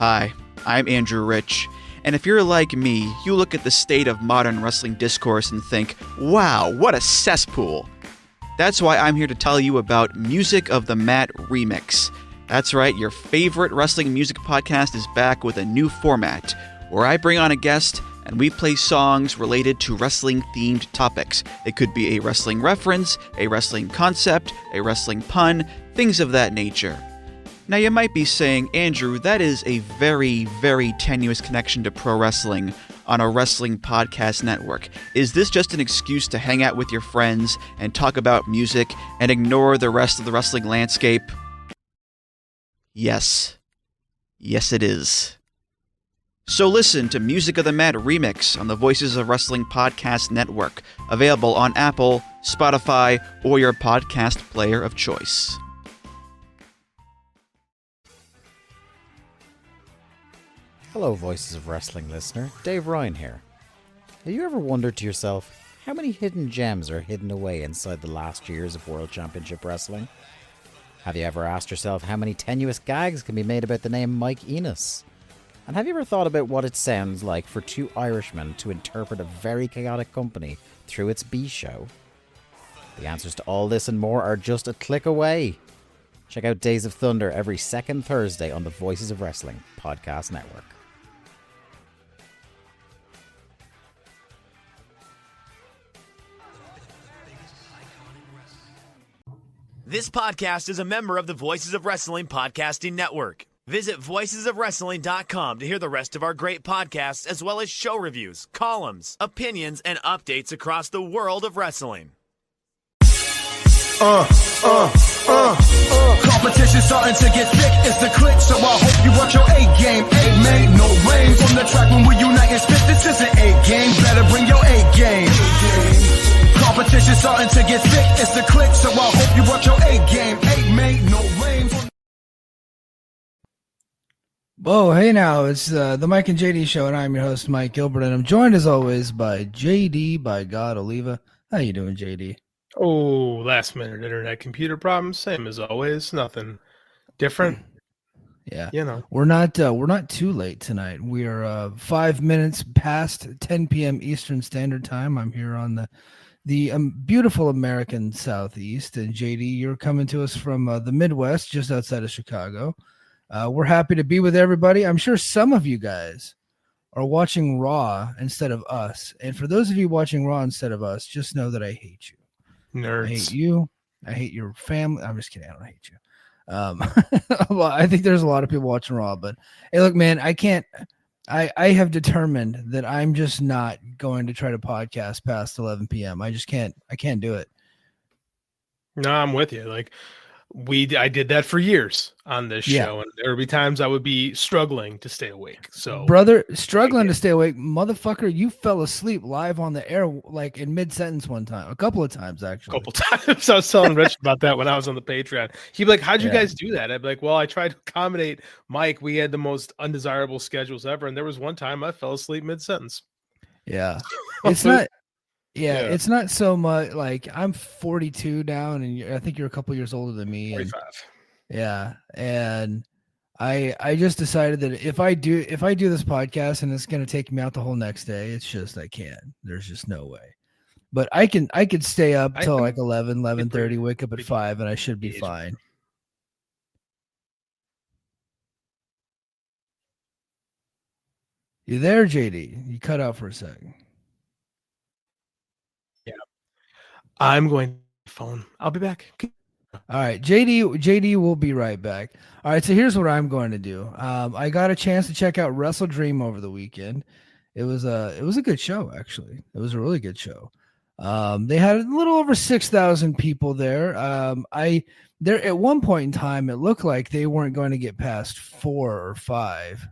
Hi, I'm Andrew Rich, and if you're like me, you look at the state of modern wrestling discourse and think, wow, what a cesspool. That's why I'm here to tell you about Music of the Mat Remix. That's right, your favorite wrestling music podcast is back with a new format, where I bring on a guest and we play songs related to wrestling-themed topics. It could be a wrestling reference, a wrestling concept, a wrestling pun, things of that nature. Now you might be saying, Andrew, that is a very, very tenuous connection to pro wrestling on a wrestling podcast network. Is this just an excuse to hang out with your friends and talk about music and ignore the rest of the wrestling landscape? Yes. Yes, it is. So listen to Music of the Mat Remix on the Voices of Wrestling Podcast Network, available on Apple, Spotify, or your podcast player of choice. Hello, Voices of Wrestling listener. Dave Ryan here. Have you ever wondered to yourself how many hidden gems are hidden away inside the last years of World Championship Wrestling? Have you ever asked yourself how many tenuous gags can be made about the name Mike Enos? And have you ever thought about what it sounds like for two Irishmen to interpret a very chaotic company through its B-show? The answers to all this and more are just a click away. Check out Days of Thunder every second Thursday on the Voices of Wrestling Podcast Network. This podcast is a member of the Voices of Wrestling Podcasting Network. Visit voicesofwrestling.com to hear the rest of our great podcasts, as well as show reviews, columns, opinions, and updates across the world of wrestling. Competition starting to get thick, it's the click, so I hope you watch your A-game. A-made, no rain from the track when we unite and spit. This is an A-game, better bring your A-game. Competition starting to get thick, it's the click, so I hope you watch your A-game. A-made, no rain from... Whoa, hey now, it's the Mike and JD show, and I'm your host, Mike Gilbert, and I'm joined as always by JD, by God, Oliva. How you doing, JD? Oh, last minute internet computer problems, same as always, nothing different. Yeah, you know, we're not too late tonight. We are 5 minutes past 10 p.m. Eastern Standard Time. I'm here on the beautiful American Southeast, and JD, you're coming to us from the Midwest, just outside of Chicago. We're happy to be with everybody. I'm sure some of you guys are watching Raw instead of us, and for those of you watching Raw instead of us, just know that I hate you. Nerds. I hate you. I hate your family. I'm just kidding. I don't hate you. Well, I think there's a lot of people watching Raw, but hey, look, man, I have determined that I'm just not going to try to podcast past 11 p.m. I can't do it. No, I'm with you. Like, I did that for years on this show, and there would be times I would be struggling to stay awake. So, brother, struggling to stay awake, motherfucker, you fell asleep live on the air, like in mid-sentence one time, a couple of times actually. A couple times. I was telling Rich about that when I was on the Patreon. He'd be like, "How'd you guys do that?" I'd be like, "Well, I tried to accommodate Mike. We had the most undesirable schedules ever, and there was one time I fell asleep mid-sentence." Yeah, it's not. Yeah, it's not so much like I'm 42 now, and I think you're a couple years older than me. 45. Yeah, and I just decided that if I do this podcast and it's gonna take me out the whole next day, it's just I can't. There's just no way. But I could stay up till like 11:30, wake up at 5, and I should be fine. You there, JD? You cut out for a second. I'm going to phone. I'll be back. All right, JD will be right back. All right, so here's what I'm going to do. I got a chance to check out WrestleDream over the weekend. It was a good show, actually. It was a really good show. They had a little over 6,000 people there. There at one point in time, it looked like they weren't going to get past 4 or 5,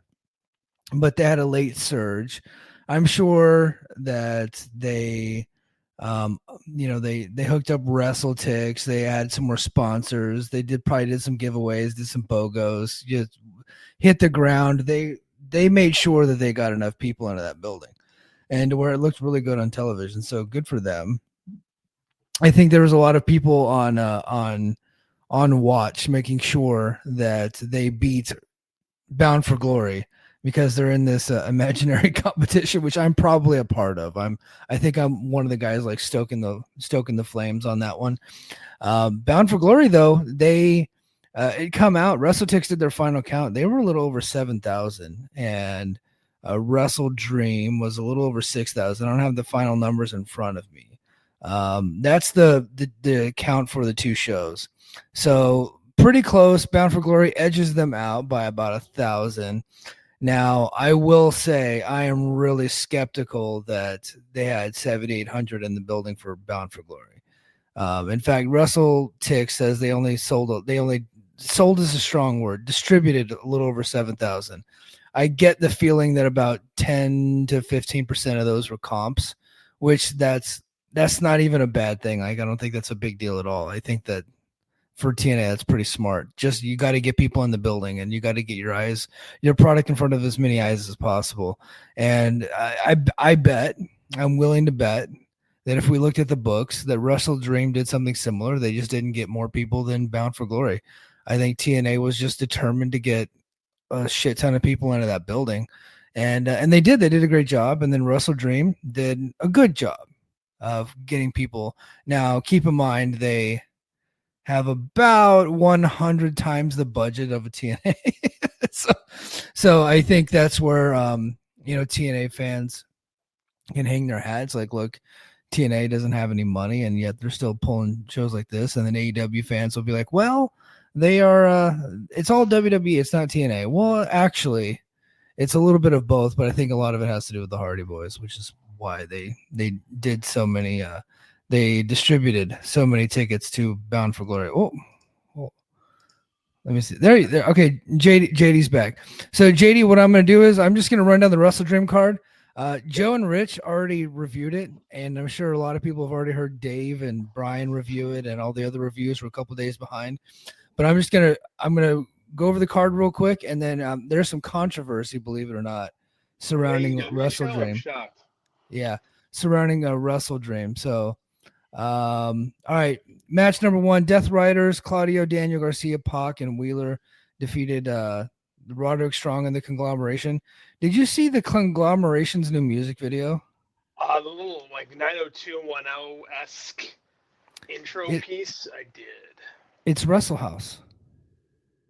but they had a late surge. I'm sure that they hooked up WrestleTix. They added some more sponsors. They probably did some giveaways, did some BOGOs, just hit the ground. They made sure that they got enough people into that building, and where it looked really good on television. So good for them. I think there was a lot of people on watch, making sure that they beat Bound for Glory because they're in this imaginary competition, which I'm probably a part of. I think I'm one of the guys like stoking the flames on that one. Bound for Glory though, they it come out. WrestleTix did their final count. They were a little over 7,000, and WrestleDream was a little over 6,000. I don't have the final numbers in front of me. That's the count for the two shows. So pretty close. Bound for Glory edges them out by about 1,000. Now, I will say I am really skeptical that they had 7,800 in the building for Bound for Glory. In fact, Russell Tick says they only sold is a strong word, distributed a little over 7,000. I get the feeling that about 10 to 15% of those were comps, which that's not even a bad thing. Like, I don't think that's a big deal at all. I think that for TNA, that's pretty smart. Just you got to get people in the building, and you got to get your product in front of as many eyes as possible. And I bet, I'm willing to bet that if we looked at the books, that WrestleDream did something similar. They just didn't get more people than Bound for Glory. I think TNA was just determined to get a shit ton of people into that building, and they did. They did a great job, and then WrestleDream did a good job of getting people. Now, keep in mind they have about 100 times the budget of a TNA. so I think that's where TNA fans can hang their hats. Like, look, TNA doesn't have any money, and yet they're still pulling shows like this. And then AEW fans will be like, well, they are it's all WWE, it's not TNA. Well, actually, it's a little bit of both, but I think a lot of it has to do with the Hardy Boys, which is why they did so many they distributed so many tickets to Bound for Glory. Oh. Let me see. There. Okay, JD's back. So JD, what I'm going to do is I'm just going to run down the WrestleDream card. Joe and Rich already reviewed it, and I'm sure a lot of people have already heard Dave and Brian review it, and all the other reviews were a couple days behind. But I'm gonna go over the card real quick, and then there's some controversy, believe it or not, surrounding WrestleDream. Yeah, surrounding WrestleDream. So, all right, match number 1: Death Riders, Claudio, Daniel Garcia, Pac, and Wheeler defeated Roderick Strong and the Conglomeration. Did you see the Conglomeration's new music video? The little like 90210-esque intro piece. I did. It's Wrestle House.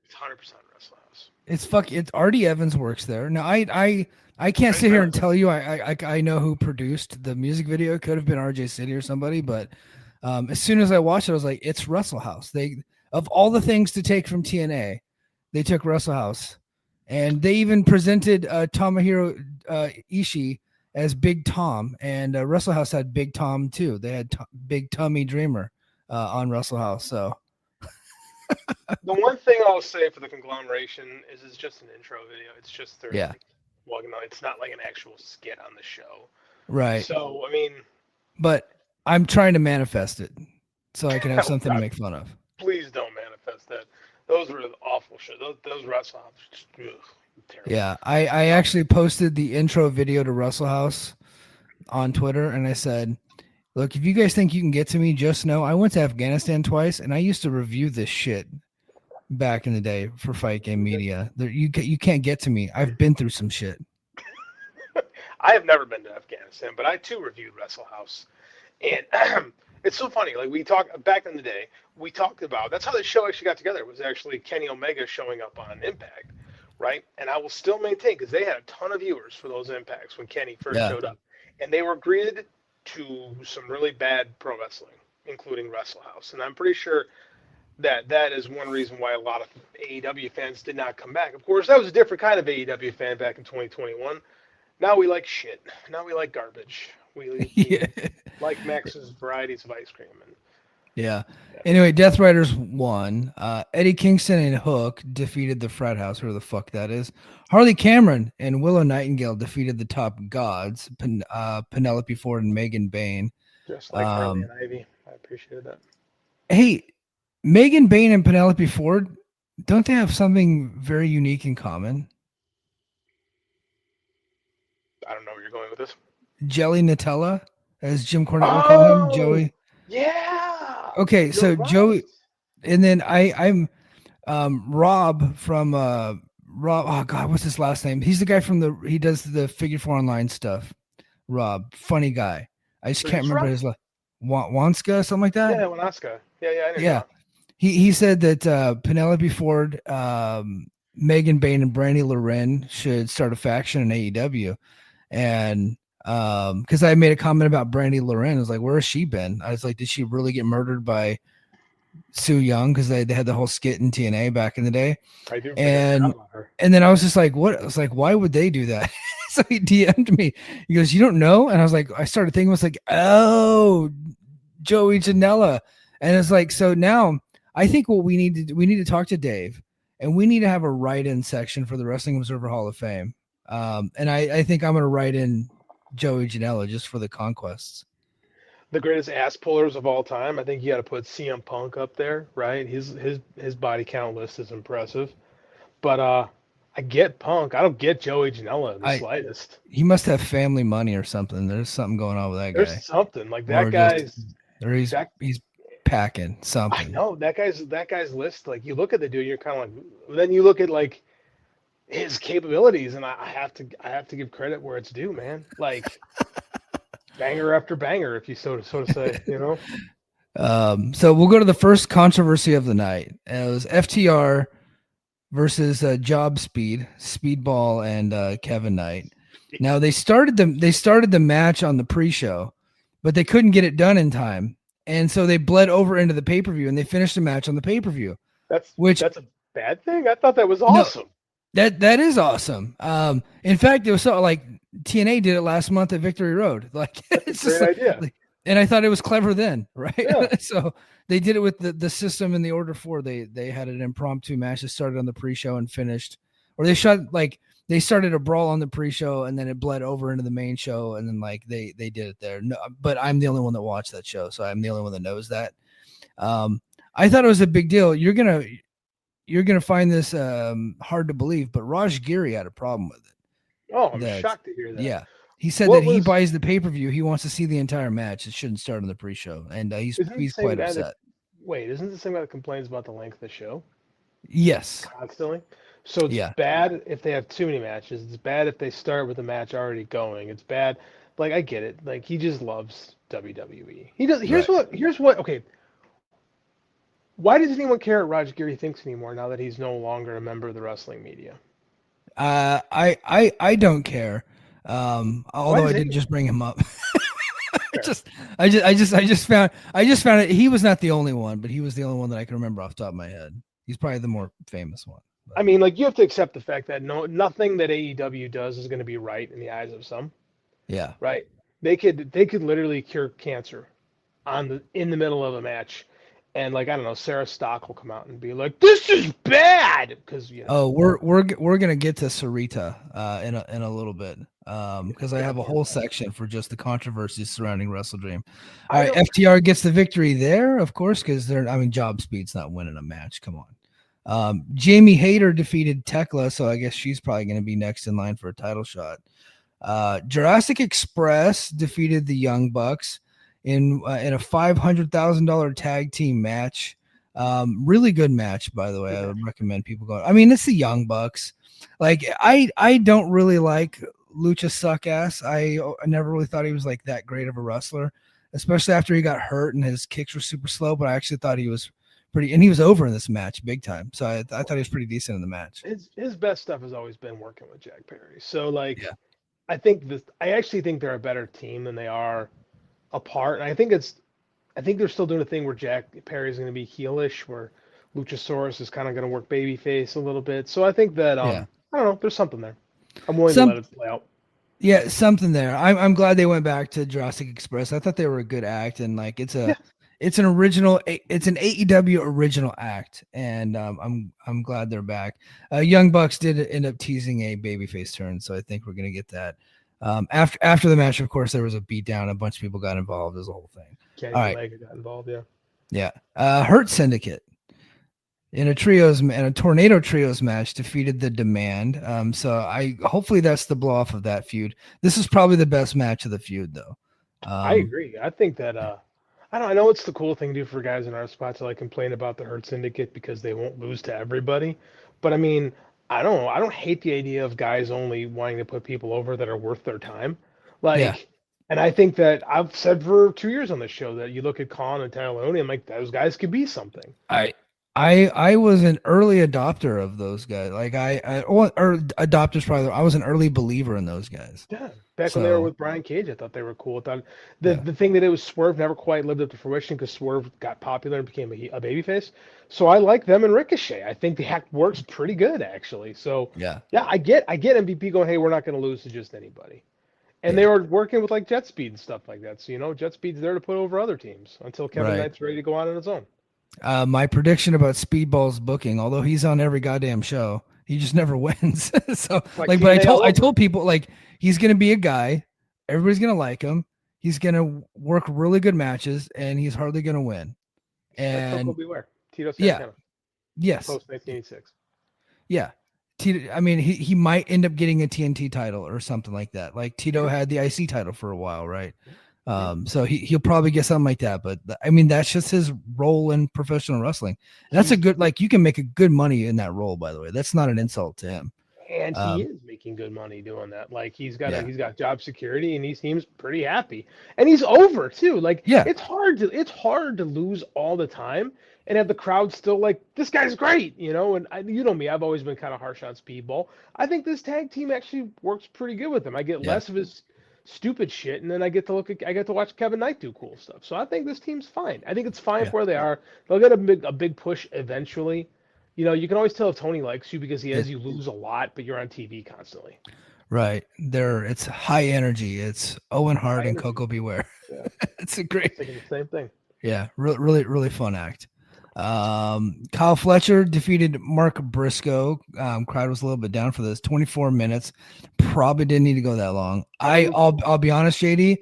It's 100% Wrestle House. It's Artie Evans works there. Now I can't sit here and tell you I know who produced the music video. It could have been RJ City or somebody, but as soon as I watched it, I was like, it's Wrestle House. They, of all the things to take from TNA, they took Wrestle House, and they even presented Tomohiro Ishii as Big Tom, and Wrestle House had Big Tom too. They had Big Tommy Dreamer on Wrestle House. So the one thing I'll say for the Conglomeration is it's just an intro video. It's just their it's not like an actual skit on the show. Right. So, I mean, but I'm trying to manifest it so I can have something to make fun of. Please don't manifest that. Those were awful shit. Those Wrestle House, terrible. Yeah, I actually posted the intro video to Wrestle House on Twitter, and I said, look, if you guys think you can get to me, just know I went to Afghanistan twice, and I used to review this shit back in the day for Fight Game Media. You can't get to me. I've been through some shit. I have never been to Afghanistan, but I too reviewed Wrestle House. And it's so funny. Like, we talked back in the day, we talked about, that's how the show actually got together, was actually Kenny Omega showing up on Impact, right? And I will still maintain, because they had a ton of viewers for those Impacts when Kenny first showed up. And they were greeted to some really bad pro wrestling, including Wrestle House. And I'm pretty sure that is one reason why a lot of AEW fans did not come back. Of course, that was a different kind of AEW fan back in 2021. Now we like shit. Now we like garbage. We like Max's varieties of ice cream. And Anyway, Death Riders won. Eddie Kingston and Hook defeated the Frat House, whoever the fuck that is. Harley Cameron and Willow Nightingale defeated the Top Gods, Penelope Ford and Megan Bayne. Just like Harley and Ivy. I appreciated that. Hey, Megan Bayne and Penelope Ford, don't they have something very unique in common? I don't know where you're going with this. Jelly Nutella, as Jim Cornette would call him, Joey. Yeah. Okay, You're so right. Joey, and then I'm Rob from Rob. Oh God, what's his last name? He's the guy from he does the Figure 4 Online stuff. Rob, funny guy. I just can't Producer remember Rob? his Wanska, something like that. Yeah, Wanaska. Yeah, I know who you're Yeah, talking he said that Penelope Ford, Megan Bain, and Brandy Loren should start a faction in AEW, and because I made a comment about Brandy Loren, I was like, where has she been? I was like, did she really get murdered by Sue Young? Because they had the whole skit in TNA back in the day. I do think I forgot And about her. and then I was just like, what? I was like, why would they do that? So he DM'd me. He goes, you don't know? And I was like, I started thinking, was like, oh, Joey Janela. And it's like, so now I think what we need to talk to Dave, and we need to have a write-in section for the Wrestling Observer Hall of Fame. And I think I'm going to write in Joey Janela just for the conquests. The greatest ass pullers of all time. I think you got to put CM Punk up there, right? His body count list is impressive, but I get Punk. I don't get Joey Janela in the slightest. He must have family money or something. There's something going on with that There's guy. something like Or that just, guy's. he's packing I something. know that guy's list. Like you look at the dude, you're kind of like. Then you look at like his capabilities, and I have to give credit where it's due, man. Like banger after banger, if you so to say, you know. So we'll go to the first controversy of the night. It was FTR versus Job Speed, Speedball, and Kevin Knight. Now they started the match on the pre-show, but they couldn't get it done in time, and so they bled over into the pay-per-view, and they finished the match on the pay-per-view. That's a bad thing. I thought that was awesome. No, that is awesome. In fact, it was so like TNA did it last month at Victory Road. Like it's just a great idea. And I thought it was clever then, right? Yeah. So they did it with the system in the Order 4. They had an impromptu match that started on the pre-show and finished, or they started a brawl on the pre-show and then it bled over into the main show, and then like they did it there. No, but I'm the only one that watched that show, so I'm the only one that knows that. I thought it was a big deal. You're gonna find this hard to believe, but Raj Giri had a problem with it. Oh, I'm shocked to hear that. Yeah. He said he buys the pay-per-view. He wants to see the entire match. It shouldn't start on the pre-show. And he's quite upset. Isn't the same guy that complains about the length of the show? Yes. Constantly. So it's bad if they have too many matches. It's bad if they start with a match already going. It's bad. Like, I get it. Like, he just loves WWE. He does. Here's what. Okay. Why does anyone care what Raj Giri thinks anymore now that he's no longer a member of the wrestling media? I don't care. Although I did just bring him up. I just found it. He was not the only one, but he was the only one that I can remember off the top of my head. He's probably the more famous one. But. I mean, like, you have to accept the fact that nothing that AEW does is going to be right in the eyes of some. Yeah. Right. They could literally cure cancer in the middle of a match. And like, I don't know, Sarah Stock will come out and be like, "This is bad," because we're gonna get to Sarita in a little bit because I have a whole section for just the controversies surrounding WrestleDream. All right, FTR gets the victory there, of course, because Job Speed's not winning a match. Come on. Jamie Hayter defeated Tekla, so I guess she's probably going to be next in line for a title shot. Jurassic Express defeated the Young Bucks in a $500,000 tag team match. Really good match, by the way. I would recommend people go. I mean, it's the Young Bucks. Like, I don't really like Lucha Suckass. I never really thought he was like that great of a wrestler, especially after he got hurt and his kicks were super slow. But I actually thought he was pretty, and he was over in this match big time. So I thought he was pretty decent in the match. His best stuff has always been working with Jack Perry. So like, I actually think they're a better team than they are apart. And I think they're still doing a thing where Jack Perry is going to be heelish, where Luchasaurus is kind of going to work babyface a little bit. So I think that I don't know, there's something there. I'm willing to let it play out. Yeah, something there. I'm glad they went back to Jurassic Express. I thought they were a good act, and like it's an AEW original act, and I'm glad they're back. Young Bucks did end up teasing a babyface turn, so I think we're gonna get that. After the match, of course, there was a beatdown. A bunch of people got involved. It was a whole thing. Kenny Omega got involved. Yeah. Hurt Syndicate in a tornado trios match defeated the Demand. So hopefully that's the blow off of that feud. This is probably the best match of the feud, though. I agree. I think that I know it's the cool thing to do for guys in our spot to like complain about the Hurt Syndicate because they won't lose to everybody. But I mean, I don't know. I don't hate the idea of guys only wanting to put people over that are worth their time. Yeah. Like, and I think that I've said for 2 years on the show that you look at Khan and Taloni, I'm like, those guys could be something. I was an early adopter of those guys. Like or adopters probably. I was an early believer in those guys. Yeah. Back when they were So with Brian Cage, I thought they were cool. I thought yeah. the thing that it was Swerve never quite lived up to fruition because Swerve got popular and became a babyface. So I like them and Ricochet. I think the hack works pretty good actually. So Yeah. yeah, I get MVP going, hey, we're not going to lose to just anybody. And Yeah. they were working with like Jet Speed and stuff like that. So Jet Speed's there to put over other teams until Kevin Right. Knight's ready to go out on his own. My prediction about Speedball's booking, although he's on every goddamn show, he just never wins. So Like but TNA all I over. told people like he's gonna be a guy, everybody's gonna like him. He's gonna work really good matches, and he's hardly gonna win. Like And Coco Beware, Tito yeah, Santana, yes, post 1986. yeah. I mean, he might end up getting a TNT title or something like that. Like Tito had the IC title for a while, right? So he'll probably get something like that. But I mean, that's just his role in professional wrestling. And that's a good, like, you can make a good money in that role, by the way. That's not an insult to him. And he is making good money doing that. Like he's got Yeah. he's got job security and he seems pretty happy. And he's over too. Like Yeah. it's hard to lose all the time and have the crowd still like this guy's great, And you know me, I've always been kind of harsh on Speedball. I think this tag team actually works pretty good with him. I get Yeah. less of his stupid shit, and then I get to watch Kevin Knight do cool stuff. So I think this team's fine. I think it's fine Yeah. for where they are. They'll get a big push eventually. You can always tell if Tony likes you because he has you lose a lot, but you're on TV constantly. Right. It's high energy. It's Owen Hart and energy. Coco Beware. Yeah. It's a great, Thinking the same thing. yeah, really, really fun act. Kyle Fletcher defeated Mark Briscoe. Crowd was a little bit down for this. 24 minutes. Probably didn't need to go that long. I'll be honest, JD.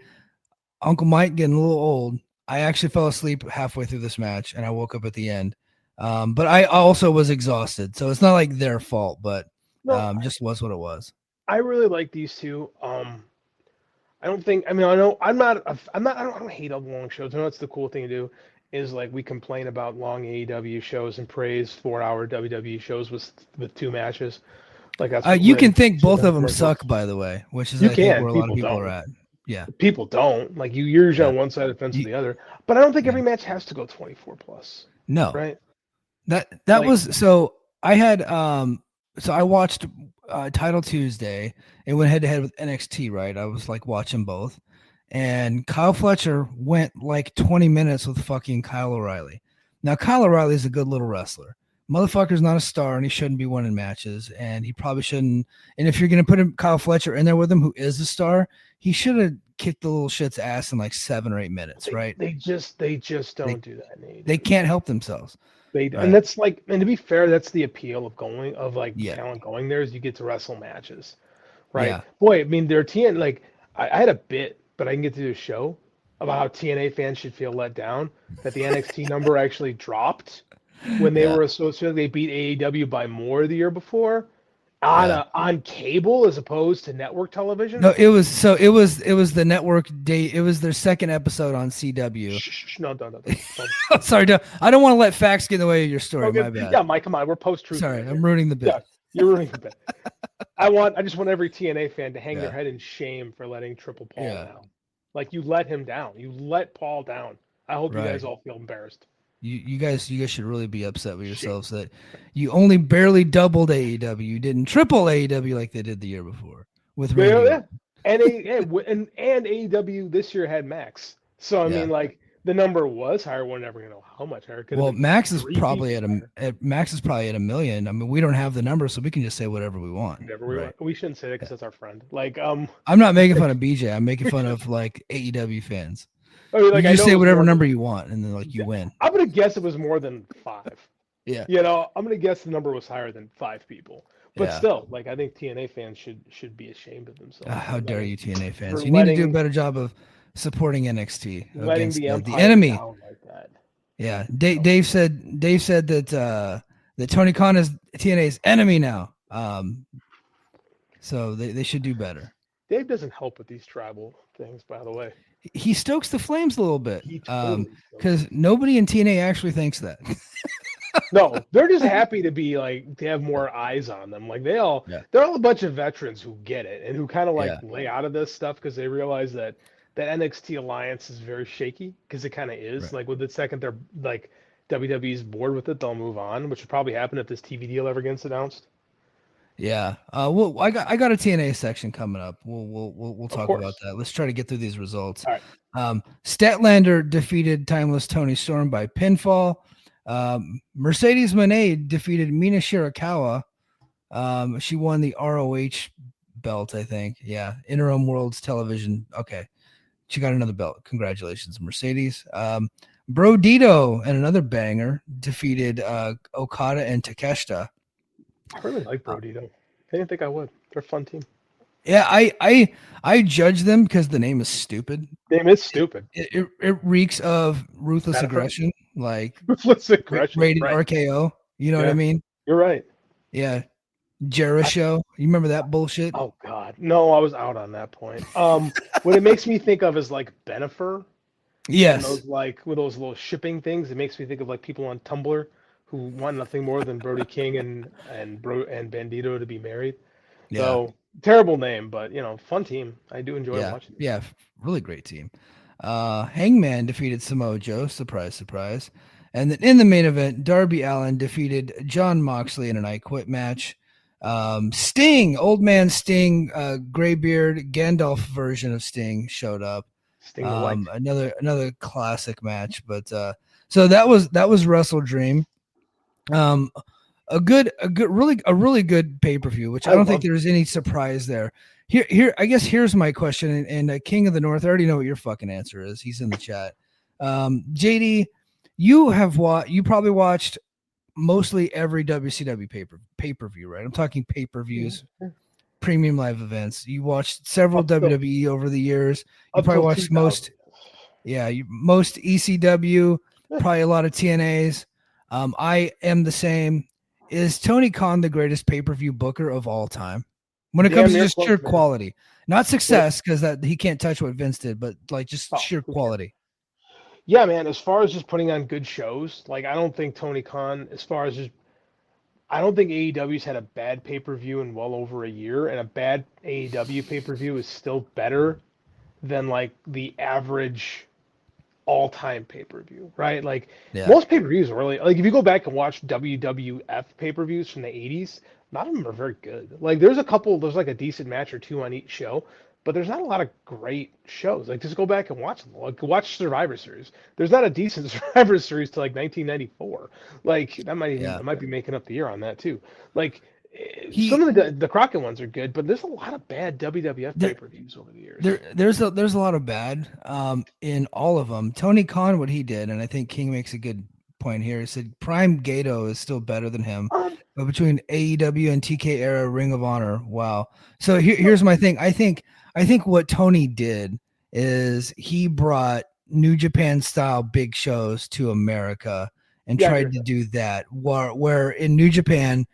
Uncle Mike getting a little old. I actually fell asleep halfway through this match, and I woke up at the end. But I also was exhausted, so it's not like their fault, but just was what it was. I really like these two. I don't think. I mean, I know I'm not. I don't hate all the long shows. I know that's the cool thing to do. Is like we complain about long AEW shows and praise 4-hour WWE shows with 2 matches. Like that's You can think both of them suck, by the way, which is You I think can. where a lot of People people don't. are at. Yeah, People don't like you're usually on one side of the fence or the other. But I don't think Yeah. every match has to go 24 plus. no, Right. that Like- was so. I had so I watched Title Tuesday. It went head to head with NXT. Right, I was like watching both. And Kyle Fletcher went like 20 minutes with fucking Kyle O'Reilly. Now, Kyle O'Reilly is a good little wrestler. Motherfucker's not a star, and he shouldn't be winning matches, and he probably shouldn't. And if you're going to put Kyle Fletcher in there with him, who is a star, he should have kicked the little shit's ass in like 7 or 8 minutes, right? They just don't do that. They can't help themselves. And Right. that's like, and to be fair, that's the appeal of Yeah. talent going there is you get to wrestle matches, right? Yeah. Boy, I mean, they're TN like I had a bit, but I can get to do a show about how TNA fans should feel let down that the NXT number actually dropped when they were associated. They beat AEW by more the year before on cable as opposed to network television. No, it was the network day. It was their second episode on CW. Shh, no. Sorry, I don't want to let facts get in the way of your story. Okay. My bad. Yeah, Mike, come on, we're post-truth. Sorry, here. I'm ruining the bit. Yeah, you're ruining the bit. I just want every TNA fan to hang their head in shame for letting Triple Paul down. Like you let him down. You let Paul down. I hope you guys all feel embarrassed. You guys should really be upset with yourselves that you only barely doubled AEW. You didn't triple AEW like they did the year before with radio. Yeah. And AEW this year had Max. So I mean, like the number was higher. We're never gonna know how much higher. Well, Max is probably at $1 million. I mean, we don't have the number, so we can just say whatever we want. Whatever we want. We shouldn't say that because that's our friend. Like I'm not making fun of BJ. I'm making fun of like AEW fans. I mean, like, you I just know say whatever than, number you want, and then like you win. I'm gonna guess it was more than 5. Yeah. I'm gonna guess the number was higher than 5 people. But still, like I think TNA fans should be ashamed of themselves. How dare you, TNA fans? You need to do a better job of supporting NXT letting against the enemy. Down like that. Yeah, Dave said that that Tony Khan is TNA's enemy now. So they should do better. Dave doesn't help with these tribal things, by the way. He stokes the flames a little bit He totally because nobody in TNA actually thinks that. No, they're just happy to be like to have more eyes on them. Like Yeah. they're all a bunch of veterans who get it and who kind of like Yeah. lay out of this stuff because they realize that that NXT alliance is very shaky because it kind of is. Right. Like with the second they're like WWE's bored with it, they'll move on, which would probably happen if this TV deal ever gets announced. Yeah. Well, I got a TNA section coming up. We'll Of talk about course. that. Let's try to get through these results. All right. Statlander defeated Timeless Tony Storm by pinfall. Mercedes Moné defeated Mina Shirakawa. She won the ROH belt, I think. Yeah. Interim Worlds Television. Okay. She got another belt. Congratulations, Mercedes. Bro Dito and another banger defeated Okada and Takeshita. I really like Brody though. I didn't think I would. They're a fun team. Yeah, I judge them because the name is stupid. Damn, it's stupid. It reeks of ruthless Manifest. aggression, like Ruthless aggression. rated Right. RKO. You know what I Yeah. mean? You're right. Yeah. Jericho. You remember that bullshit? Oh God, no, I was out on that point. What it makes me think of is like Benifer. And Yes. those like with those little shipping things, it makes me think of like people on Tumblr who want nothing more than Brody King and Bandito to be married. Yeah. So terrible name, but you know, fun team. I do enjoy Yeah. watching. Yeah. Really great team. Hangman defeated Samoa Joe. Surprise, surprise. And then in the main event, Darby Allin defeated John Moxley in an I Quit match. Sting, old man Sting, graybeard Gandalf version of Sting showed up. Sting the White. Another classic match, but so that was WrestleDream. A really good pay-per-view, which I don't think there's any surprise there. Here, I guess here's my question, and King of the North, I already know what your fucking answer is. He's in the chat. JD, you probably watched mostly every WCW pay-per-view, right? I'm talking pay-per-views, premium live events. You watched several WWE over the years. You probably watched most ECW, probably a lot of TNAs. I am the same. Is Tony Khan the greatest pay-per-view booker of all time? When it comes to just sheer quality, not success, because that he can't touch what Vince did, but like just sheer quality. Yeah, man. As far as just putting on good shows, like I don't think Tony Khan, I don't think AEW's had a bad pay-per-view in well over a year, and a bad AEW pay-per-view is still better than like the average all-time pay-per-view, right? Like most pay-per-views are really like if you go back and watch WWF pay-per-views from the 80s, none of them are very good. Like there's like a decent match or two on each show, but there's not a lot of great shows. Like just go back and watch them. Like watch Survivor Series. There's not a decent Survivor Series to like 1994. Like that might be making up the year on that too. Like some of the Crockett ones are good, but there's a lot of bad WWF pay-per-views over the years. There's a lot of bad in all of them. Tony Khan, what he did, and I think King makes a good point here. He said Prime Gato is still better than him, but between AEW and TK era Ring of Honor, wow. So here's my thing. I think what Tony did is he brought New Japan style big shows to America and tried to do that. Where in New Japan,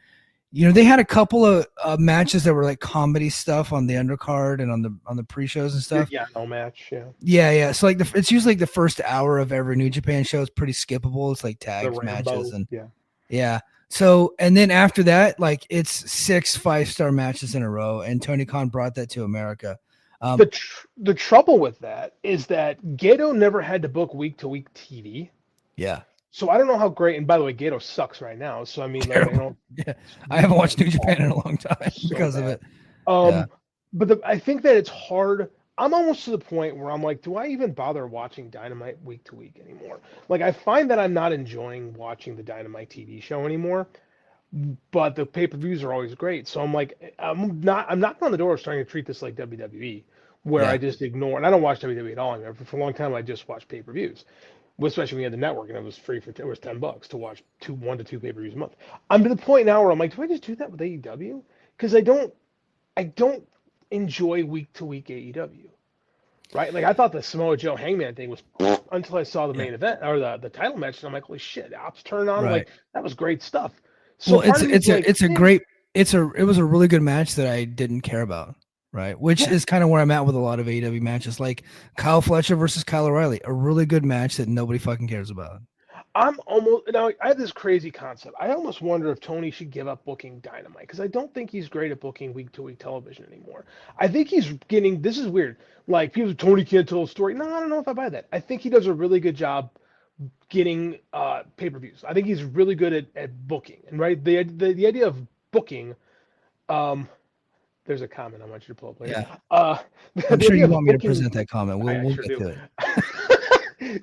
you know, they had a couple of matches that were like comedy stuff on the undercard and on the pre-shows and stuff. Yeah, no match. Yeah. So like it's usually like the first hour of every New Japan show is pretty skippable. It's like tags matches and yeah. So and then after that, like it's 6 5-star matches in a row, and Tony Khan brought that to America. The trouble with that is that Gato never had to book week-to-week TV. Yeah. So I don't know how great. And by the way, Gato sucks right now. So I mean, like, I haven't watched New Japan in a long time because of it. But I think that it's hard. I'm almost to the point where I'm like, do I even bother watching Dynamite week to week anymore? Like, I find that I'm not enjoying watching the Dynamite TV show anymore. But the pay-per-views are always great. So I'm like, I'm knocking on the door starting to treat this like WWE, where I just ignore. And I don't watch WWE at all anymore. For a long time, I just watched pay-per-views. Especially when you had the network and it was free it was $10 to watch 1 to 2 pay-per-views a month. I'm to the point now where I'm like, do I just do that with AEW? Because I don't enjoy week to week AEW, right? Like I thought the Samoa Joe Hangman thing was until I saw the main event or the title match, and I'm like, holy shit, Ops turned on, like that was great stuff. So well, it was a really good match that I didn't care about. Right, which is kind of where I'm at with a lot of AEW matches, like Kyle Fletcher versus Kyle O'Reilly, a really good match that nobody fucking cares about. I'm almost now. I have this crazy concept. I almost wonder if Tony should give up booking Dynamite because I don't think he's great at booking week to week television anymore. I think he's getting. This is weird. Like people, Tony can't tell a story. No, I don't know if I buy that. I think he does a really good job getting pay-per-views. I think he's really good at booking. And right, the idea of booking. Um, there's a comment I want you to pull up later. Yeah. The I'm sure idea you of want me to booking- present that comment. I We'll sure get do. to it.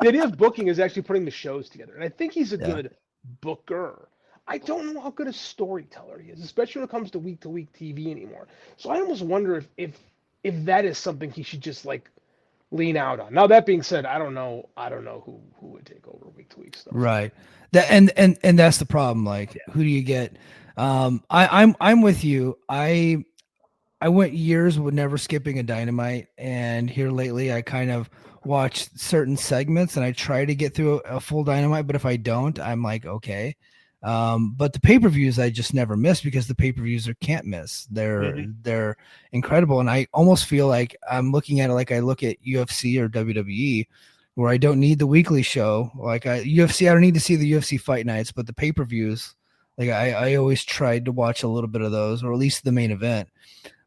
The idea of booking is actually putting the shows together, and I think he's a Yeah. good booker. I don't know how good a storyteller he is, especially when it comes to week TV anymore. So I almost wonder if that is something he should just like lean out on. Now that being said, I don't know who would take over week to week stuff. Right. That and that's the problem. Like, who do you get? I'm with you. I went years with never skipping a Dynamite, and here lately I kind of watch certain segments and I try to get through a full Dynamite, but if I don't, I'm like, okay. But the pay-per-views I just never miss because the pay-per-views are can't miss. They're incredible, and I almost feel like I'm looking at it like I look at UFC or WWE, where I don't need the weekly show. Like UFC, I don't need to see the UFC fight nights, but the pay-per-views, like I always tried to watch a little bit of those, or at least the main event.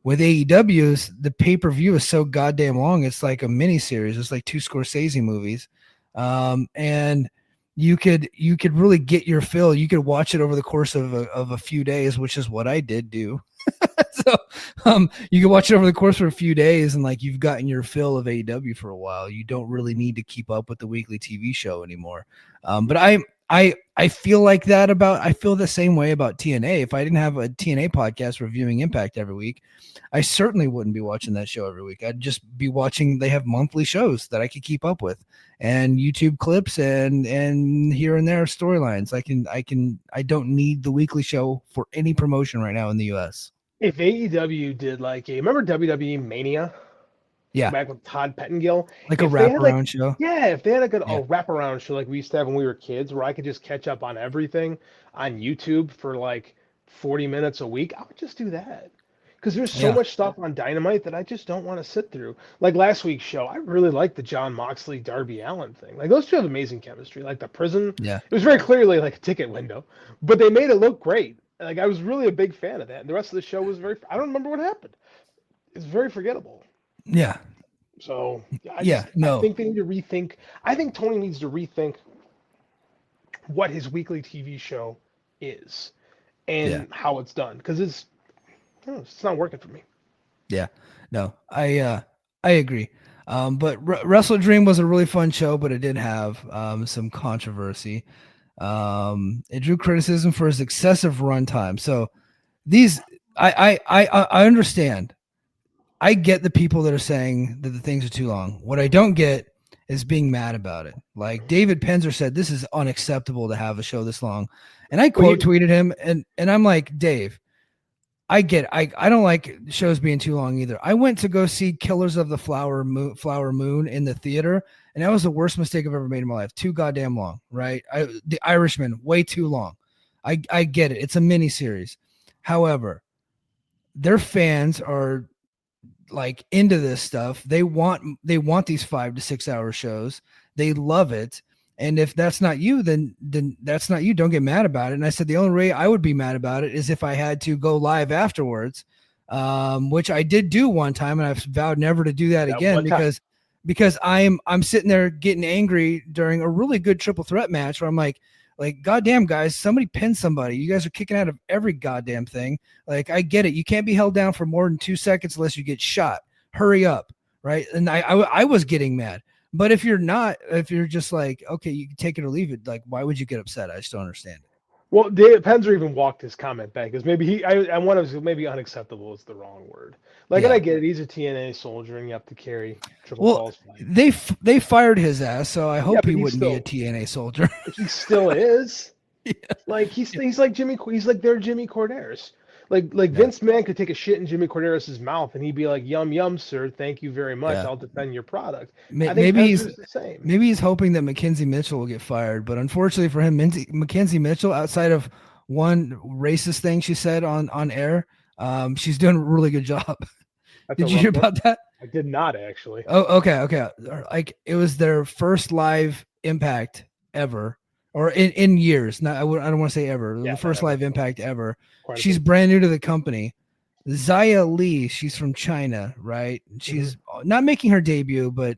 With AEW's, the pay-per-view is so goddamn long. It's like a mini series. It's like 2 Scorsese movies. And you could really get your fill. You could watch it over the course of a few days, which is what I did do. So you can watch it over the course of a few days, and like you've gotten your fill of AEW for a while. You don't really need to keep up with the weekly TV show anymore. But I feel like that I feel the same way about TNA. If I didn't have a TNA podcast reviewing Impact every week, I certainly wouldn't be watching that show every week. I'd just be watching. They have monthly shows that I could keep up with, and YouTube clips and here and there storylines. I don't need the weekly show for any promotion right now in the US. If AEW did like remember WWE Mania? Yeah, Back with Todd Pettengill. like a If they had, wraparound show. Yeah, if they had like a Yeah. wraparound show like we used to have when we were kids, where I could just catch up on everything on YouTube for like 40 minutes a week, I would just do that. Because there's so Yeah. much stuff on Dynamite that I just don't want to sit through. Like last week's show, I really liked the John Moxley Darby Allin thing. Like those two have amazing chemistry. Like the prison, Yeah. it was very clearly like a ticket window, but they made it look great. Like I was really a big fan of that. And the rest of the show was I don't remember what happened. It's very forgettable. Yeah. So I think they need to rethink. I think Tony needs to rethink what his weekly TV show is and how it's done, because it's not working for me. Yeah, no, I agree. But WrestleDream was a really fun show, but it did have some controversy. It drew criticism for its excessive runtime. So I understand. I get the people that are saying that the things are too long. What I don't get is being mad about it. Like David Penzer said, this is unacceptable to have a show this long. And I quote tweeted him and I'm like, Dave, I get it. I don't like shows being too long either. I went to go see Killers of the Flower Moon in the theater, and that was the worst mistake I've ever made in my life. Too goddamn long, right? The Irishman, way too long. I get it. It's a mini series. However, their fans are like into this stuff. They want these 5 to 6 hour shows. They love it. And if that's not you, then that's not you. Don't get mad about it. And I said the only way I would be mad about it is if I had to go live afterwards, which I did do one time, and I've vowed never to do that again because I'm sitting there getting angry during a really good triple threat match where I'm like, goddamn guys, somebody pin somebody. You guys are kicking out of every goddamn thing. Like, I get it. You can't be held down for more than 2 seconds unless you get shot. Hurry up, right? And I was getting mad. But if you're just like, okay, you can take it or leave it, like, why would you get upset? I just don't understand it. Well, David Penzer even walked his comment back because maybe I want to maybe unacceptable is the wrong word. Like, and I get it. He's a TNA soldier, and you have to carry triple calls. They fired his ass, so I hope he wouldn't be a TNA soldier. He still is. Like he's like Jimmy. He's like their Jimmy Corderas. Like Vince McMahon could take a shit in Jimmy Corderas' mouth, and he'd be like, "Yum yum, sir. Thank you very much. I'll defend your product." Maybe he's the same. Maybe he's hoping that Mackenzie Mitchell will get fired, but unfortunately for him, Mackenzie Mitchell, outside of one racist thing she said on air, she's doing a really good job. Did you hear about that? I did not actually. Oh, okay. Like, it was their first live Impact ever, or in years. Not I don't want to say ever. Yeah, The first not ever. live Impact ever. Quite a She's bit. brand new to the company. Zaya Lee, she's from China, right? She's not making her debut, but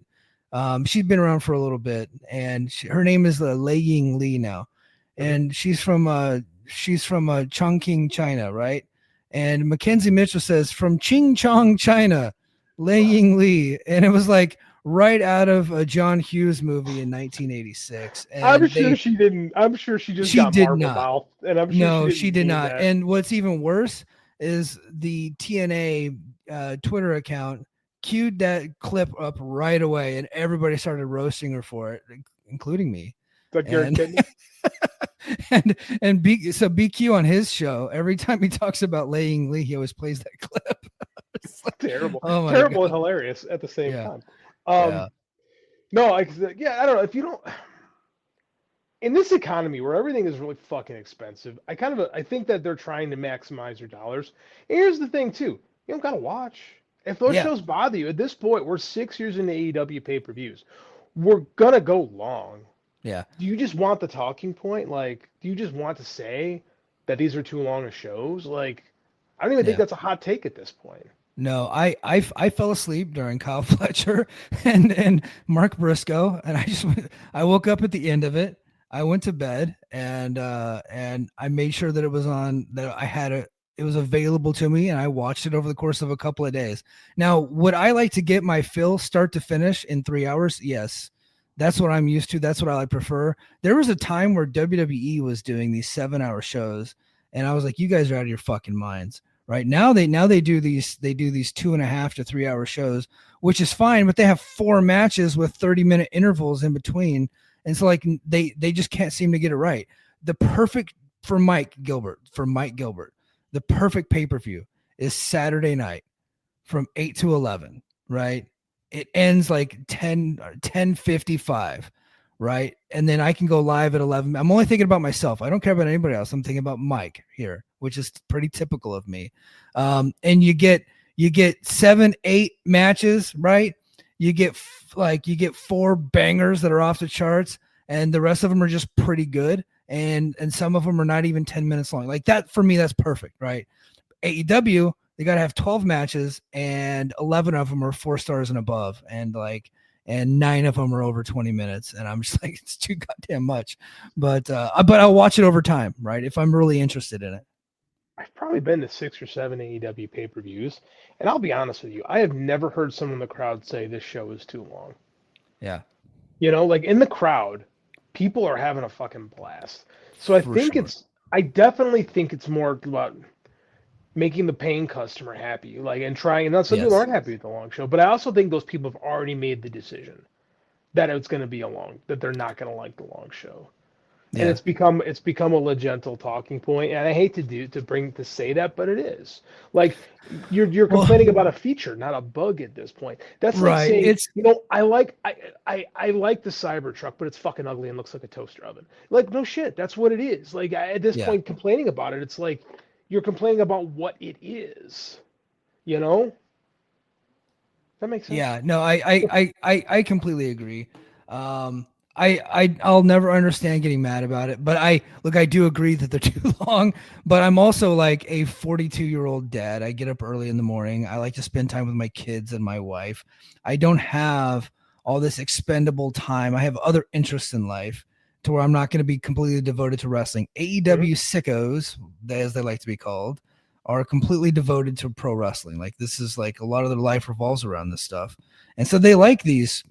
she's been around for a little bit, and her name is Lei Ying Li now, and she's from Chongqing, China, right? And Mackenzie Mitchell says from Qingchong, China, Lei Ying Li, and it was like right out of a John Hughes movie in 1986. And I'm sure she didn't. I'm sure she just got did Marvel not. mouth, and I'm sure No, she did mean not. that. And what's even worse is the TNA Twitter account queued that clip up right away, and everybody started roasting her for it, including me. Like you're kidding. and BQ on his show, every time he talks about Lei Ying Li, he always plays that clip. Like, terrible, oh terrible, God. and hilarious at the same time. Yeah. No, I don't know if you don't. In this economy where everything is really fucking expensive, I think that they're trying to maximize their dollars. And here's the thing too: you don't gotta watch. If those shows bother you, at this point, we're 6 years into AEW pay-per-views. We're gonna go long. Yeah. Do you just want the talking point? Like, do you just want to say that these are too long of shows? Like, I don't even think that's a hot take at this point. No, I fell asleep during Kyle Fletcher and Mark Briscoe, and I woke up at the end of it. I went to bed and I made sure that it was on, that it was available to me, and I watched it over the course of a couple of days. Now, would I like to get my fill start to finish in 3 hours? Yes. That's what I'm used to. That's what I prefer. There was a time where WWE was doing these 7-hour shows, and I was like, you guys are out of your fucking minds. Right now they do these 2.5 to 3 hour shows, which is fine, but they have 4 matches with 30-minute intervals in between. And so like they just can't seem to get it right. The perfect for Mike Gilbert, the perfect pay-per-view is Saturday night from 8 to 11, right? It ends like 10:55, right? And then I can go live at 11. I'm only thinking about myself. I don't care about anybody else. I'm thinking about Mike here, which is pretty typical of me. And you get 7-8 matches, right? You get 4 bangers that are off the charts, and the rest of them are just pretty good. And some of them are not even 10 minutes long. Like that, for me, that's perfect, right? AEW, they got to have 12 matches, and 11 of them are 4 stars and above, and 9 of them are over 20 minutes. And I'm just like, it's too goddamn much. But I'll watch it over time, right? If I'm really interested in it. I've probably been to 6 or 7 AEW pay-per-views, and I'll be honest with you, I have never heard someone in the crowd say this show is too long. Yeah. You know, like in the crowd, people are having a fucking blast. So I definitely think it's more about making the paying customer happy, like, and trying. And some people aren't happy with the long show, but I also think those people have already made the decision that it's going to be that they're not going to like the long show. Yeah. And it's become a gentle talking point, and I hate to say that, but it is. Like you're complaining about a feature, not a bug at this point. That's like right. Saying, I like the Cybertruck, but it's fucking ugly and looks like a toaster oven. Like, no shit, that's what it is. Like at this point, complaining about it, it's like you're complaining about what it is. You know? That makes sense. Yeah, no, I completely agree. I'll never understand getting mad about it, but I do agree that they're too long, but I'm also like a 42-year-old dad. I get up early in the morning. I like to spend time with my kids and my wife. I don't have all this expendable time. I have other interests in life to where I'm not going to be completely devoted to wrestling. AEW sickos, as they like to be called, are completely devoted to pro wrestling. Like, this is like a lot of their life revolves around this stuff. And so they like these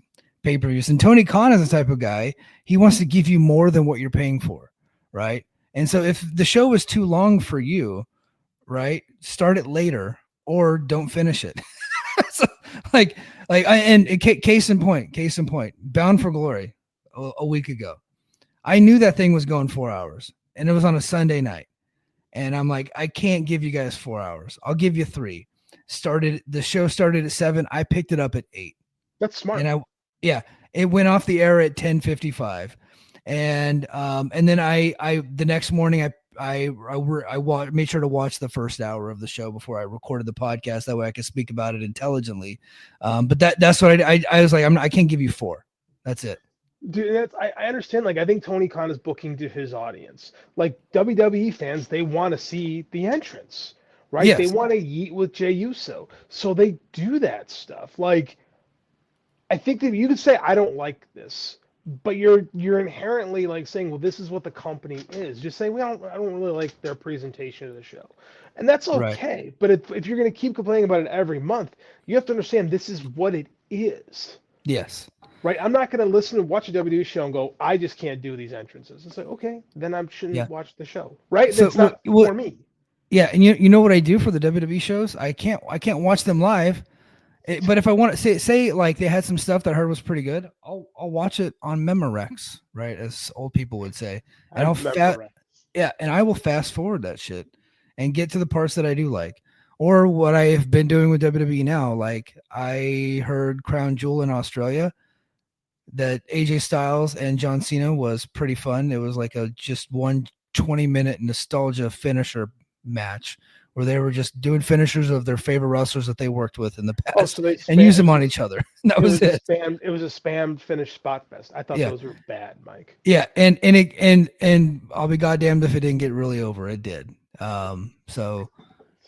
pay-per-views. And Tony Khan is the type of guy, he wants to give you more than what you're paying for, right? And so if the show is too long for you, right, start it later or don't finish it. So, case in point, Bound for Glory a week ago. I knew that thing was going 4 hours, and it was on a Sunday night. And I'm like, I can't give you guys 4 hours. I'll give you 3. The show started at 7. I picked it up at 8. That's smart. And it went off the air at 10:55. And then the next morning I made sure to watch the first hour of the show before I recorded the podcast. That way I could speak about it intelligently. But that's what I was like, I can't give you 4. That's it. Dude, I understand. Like, I think Tony Khan is booking to his audience. Like WWE fans, they want to see the entrance, right? They Yes. want to yeet with Jey Uso, so they do that stuff. Like, I think that you could say I don't like this, but you're inherently like saying, well, this is what the company is. Just say I don't really like their presentation of the show, and that's Right. okay. But if you're going to keep complaining about it every month, you have to understand this is what it is. Yes. Right, I'm not going to listen and watch a WWE show and go, I just can't do these entrances. It's like, okay, then I shouldn't Yeah. watch the show. Right, So that's not for me. yeah, and you know what I do for the WWE shows? I can't watch them live. But if I want to say like they had some stuff that I heard was pretty good, I'll watch it on Memorex, right, as old people would say, and I will fast forward that shit and get to the parts that I do like. Or what I have been doing with WWE now, like I heard Crown Jewel in Australia that AJ Styles and John Cena was pretty fun. It was like a just 20-minute nostalgia finisher match where they were just doing finishers of their favorite wrestlers that they worked with in the past and use them on each other. That was it. It was a spam finish spot fest. I thought those were bad, Mike. Yeah, and I'll be goddamned if it didn't get really over. It did. So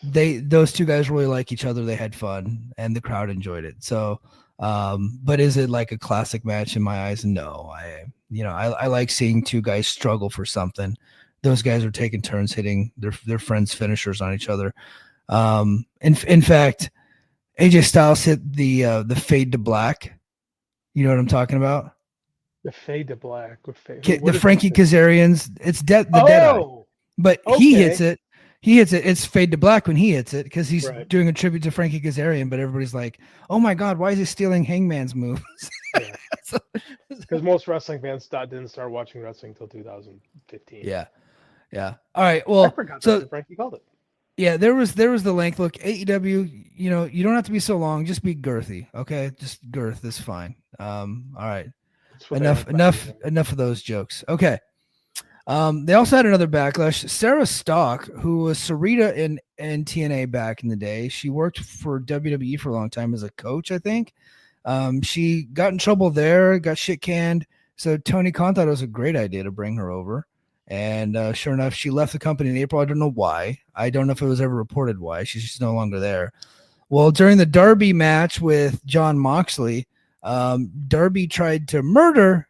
those two guys really like each other. They had fun and the crowd enjoyed it. So but is it like a classic match in my eyes? No. I like seeing two guys struggle for something. Those guys are taking turns hitting their friends' finishers on each other. In fact, AJ Styles hit the fade to black. You know what I'm talking about? The fade to black. The Frankie Kazarian's. It's the dead eye. But he hits it. It's fade to black when he hits it because he's doing a tribute to Frankie Kazarian. But everybody's like, "Oh my God, why is he stealing Hangman's moves?" Because most wrestling fans didn't start watching wrestling until 2015. Yeah. All right. Well, I forgot that Frankie called it. Yeah, there was the length. Look, AEW, you don't have to be so long. Just be girthy, okay? Just girth is fine. All right. Enough of those jokes. Okay. They also had another backlash. Sarah Stock, who was Sarita in TNA back in the day, she worked for WWE for a long time as a coach, I think. She got in trouble there, got shit canned. So Tony Khan thought it was a great idea to bring her over. And sure enough, she left the company in April. I don't know why. I don't know if it was ever reported why. She's just no longer there. Well, during the Darby match with Jon Moxley, Moxley tried to murder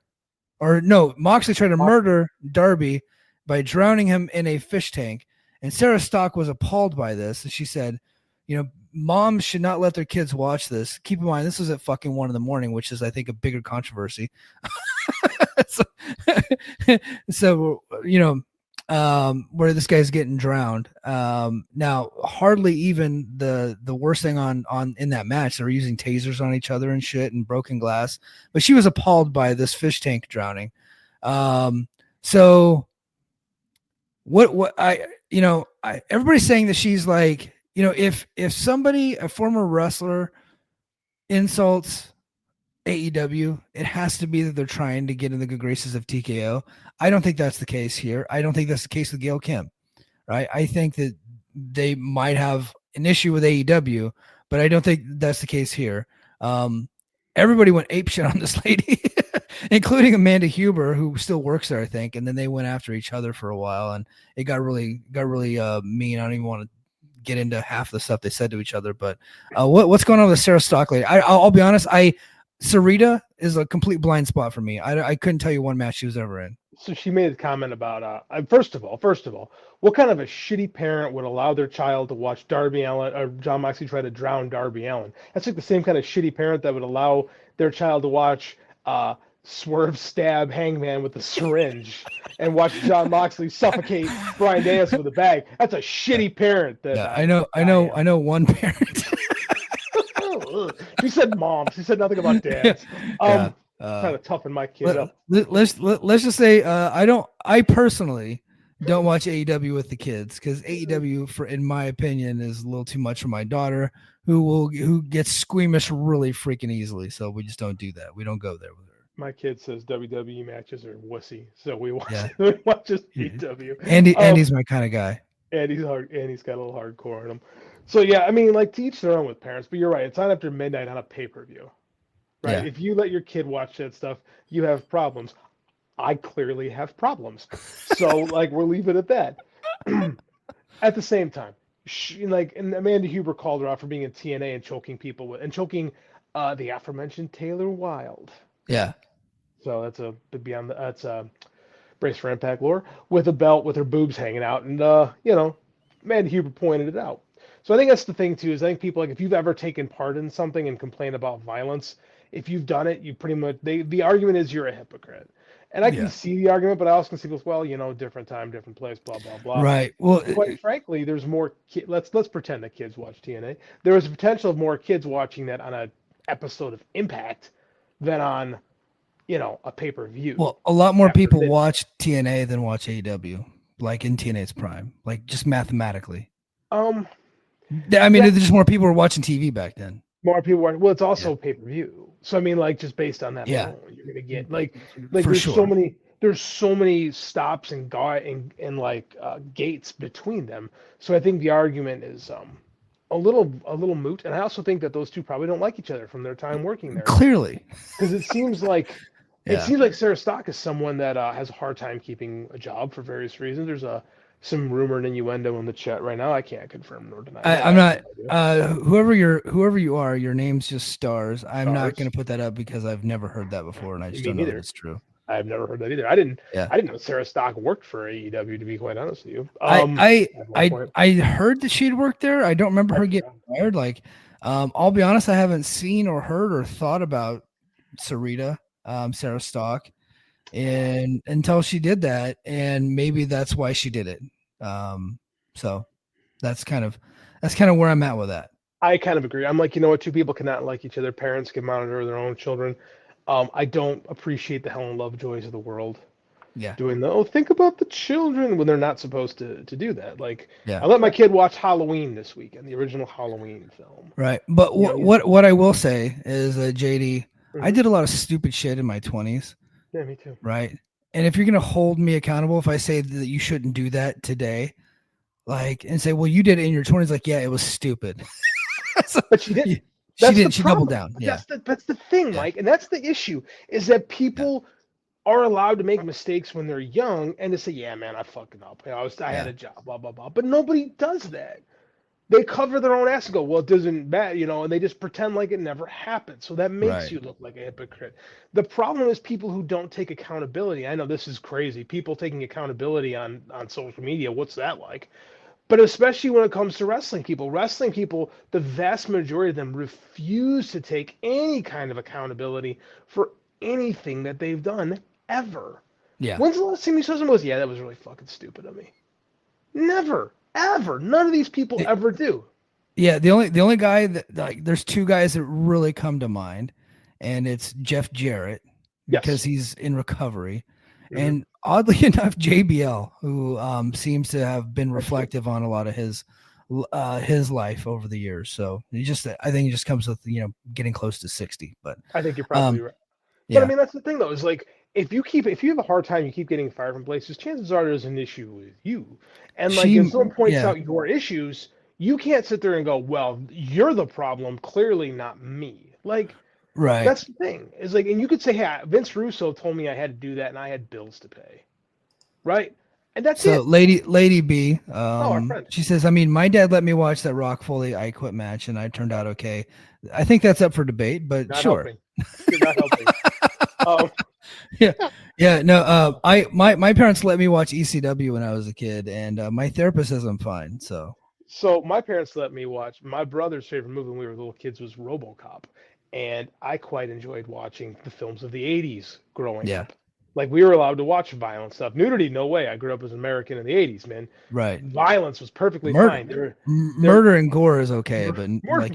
Darby by drowning him in a fish tank. And Sarah Stock was appalled by this. And she said, moms should not let their kids watch this. Keep in mind, this was at fucking 1 a.m, which is, I think, a bigger controversy. so where this guy's getting drowned. Now, hardly even the worst thing on in that match, they were using tasers on each other and shit and broken glass. But she was appalled by this fish tank drowning. So what everybody's saying that she's like, if somebody, a former wrestler, insults AEW, it has to be that they're trying to get in the good graces of TKO. I don't think that's the case here. I don't think that's the case with Gail Kim, right? I think that they might have an issue with AEW, but I don't think that's the case here. Everybody went apeshit on this lady, including Amanda Huber, who still works there, I think. And then they went after each other for a while, and it got really mean. I don't even want to get into half the stuff they said to each other. But what's going on with Sarah Stock lady? I'll be honest. Sarita is a complete blind spot for me. I couldn't tell you one match she was ever in. So she made a comment about first of all, what kind of a shitty parent would allow their child to watch Darby Allin or Jon Moxley try to drown Darby Allin? That's like the same kind of shitty parent that would allow their child to watch Swerve stab Hangman with a syringe and watch Jon Moxley suffocate Bryan Danielson with a bag. That's a shitty parent. I know one parent. She said moms. She said nothing about dads. Trying to toughen my kid up. Let's just say I personally don't watch AEW with the kids because AEW, in my opinion, is a little too much for my daughter, who gets squeamish really freaking easily. So we just don't do that. We don't go there with her. My kid says WWE matches are wussy, so we watch AEW. Andy's my kind of guy. Andy's hard. Andy's got a little hardcore in him. So yeah, I mean, like to each their own with parents. But you're right. It's not after midnight on a pay-per-view. right? Yeah. If you let your kid watch that stuff, you have problems. I clearly have problems. So, like, we'll leave it at that. At the same time, and Amanda Huber called her out for being in TNA and choking people and choking the aforementioned Taylor Wilde. Yeah. So that's a Brace for Impact lore with a belt with her boobs hanging out, and Amanda Huber pointed it out. So I think that's the thing too. Is I think people, like, if you've ever taken part in something and complained about violence, if you've done it, you pretty much the argument is you're a hypocrite. And I can see the argument, but I also can see, well, different time, different place, blah blah blah. Right. Well, Quite frankly, there's more. Let's pretend that kids watch TNA. There is a potential of more kids watching that on a episode of Impact than on, a pay-per-view. well, a lot more after people midnight. watch TNA than watch AEW, like in TNA's prime, like just mathematically. Um, I mean, Yeah. there's just more people were watching TV back then. More people watch. Well, it's also pay-per-view. So I mean, like, just based on that Yeah. alone, you're gonna get like For there's sure. so many stops and gates between them. So I think the argument is a little moot. And I also think that those two probably don't like each other from their time working there. Clearly. Because it seems like Sarah Stock is someone that has a hard time keeping a job for various reasons. There's some rumor and innuendo in the chat right now. I can't confirm nor deny. I'm not. Whoever you are, your name's just stars. I'm not Stars. going to put that up because I've never heard that before, and I just Me don't know that neither. it's true. I've never heard that either. I didn't Yeah. know Sarah Stock worked for AEW, to be quite honest with you. I at one point. I heard that she'd worked there. I don't remember her getting fired. Like, I'll be honest, I haven't seen or heard or thought about Sarita, Sarah Stock, and until she did that, and maybe that's why she did it. So that's kind of where I'm at with that. I kind of agree. I'm like, two people cannot like each other. Parents can monitor their own children. I don't appreciate the Helen Lovejoys of the world Yeah. doing think about the children when they're not supposed to do that. Like, Yeah. I let my kid watch Halloween this weekend, the original Halloween film. Right. But what I will say is, JD, I did a lot of stupid shit in my 20s. Yeah, me too. Right. And if you're going to hold me accountable, if I say that you shouldn't do that today, like, and say, well, you did it in your 20s, like, yeah, it was stupid. But she didn't. She didn't. She doubled down. Yeah. That's the thing, Mike. And that's the issue, is that people are allowed to make mistakes when they're young and to say, yeah, man, I fucking up. I had a job, blah, blah, blah. But nobody does that. They cover their own ass and go, well, it doesn't matter, and they just pretend like it never happened. So that makes you look like a hypocrite. The problem is people who don't take accountability. I know this is crazy. People taking accountability on social media, what's that like? But especially when it comes to wrestling people, the vast majority of them refuse to take any kind of accountability for anything that they've done ever. Yeah. When's the last time you saw someone goes, yeah, that was really fucking stupid of me? Never, ever. None of these people ever do. Yeah. The only guy that, like, there's two guys that really come to mind, and it's Jeff Jarrett, because he's in recovery. Mm-hmm. And oddly enough, JBL, who seems to have been reflective on a lot of his life over the years. So I think he just comes with getting close to 60. But I think you're probably right. Yeah. But I mean, that's the thing though, is like, if you have a hard time, you keep getting fired from places, chances are there's an issue with you. And like, if someone points out your issues, you can't sit there and go, well, you're the problem, clearly not me. Like, right. That's the thing. Is like, and you could say, hey, Vince Russo told me I had to do that and I had bills to pay. Right? And that's it. So Lady B, our friend. She says, I mean, my dad let me watch that Rock Foley I Quit match and I turned out okay. I think that's up for debate, but Not sure. Helping. You're not helping. Yeah. No, my parents let me watch ECW when I was a kid, and my therapist says I'm fine. So my parents let me watch, my brother's favorite movie when we were little kids was RoboCop. And I quite enjoyed watching the films of the 80s growing up. Like, we were allowed to watch violent stuff. Nudity, no way. I grew up as an American in the 80s, man. Right. Violence was perfectly fine. Murder and gore is okay, but like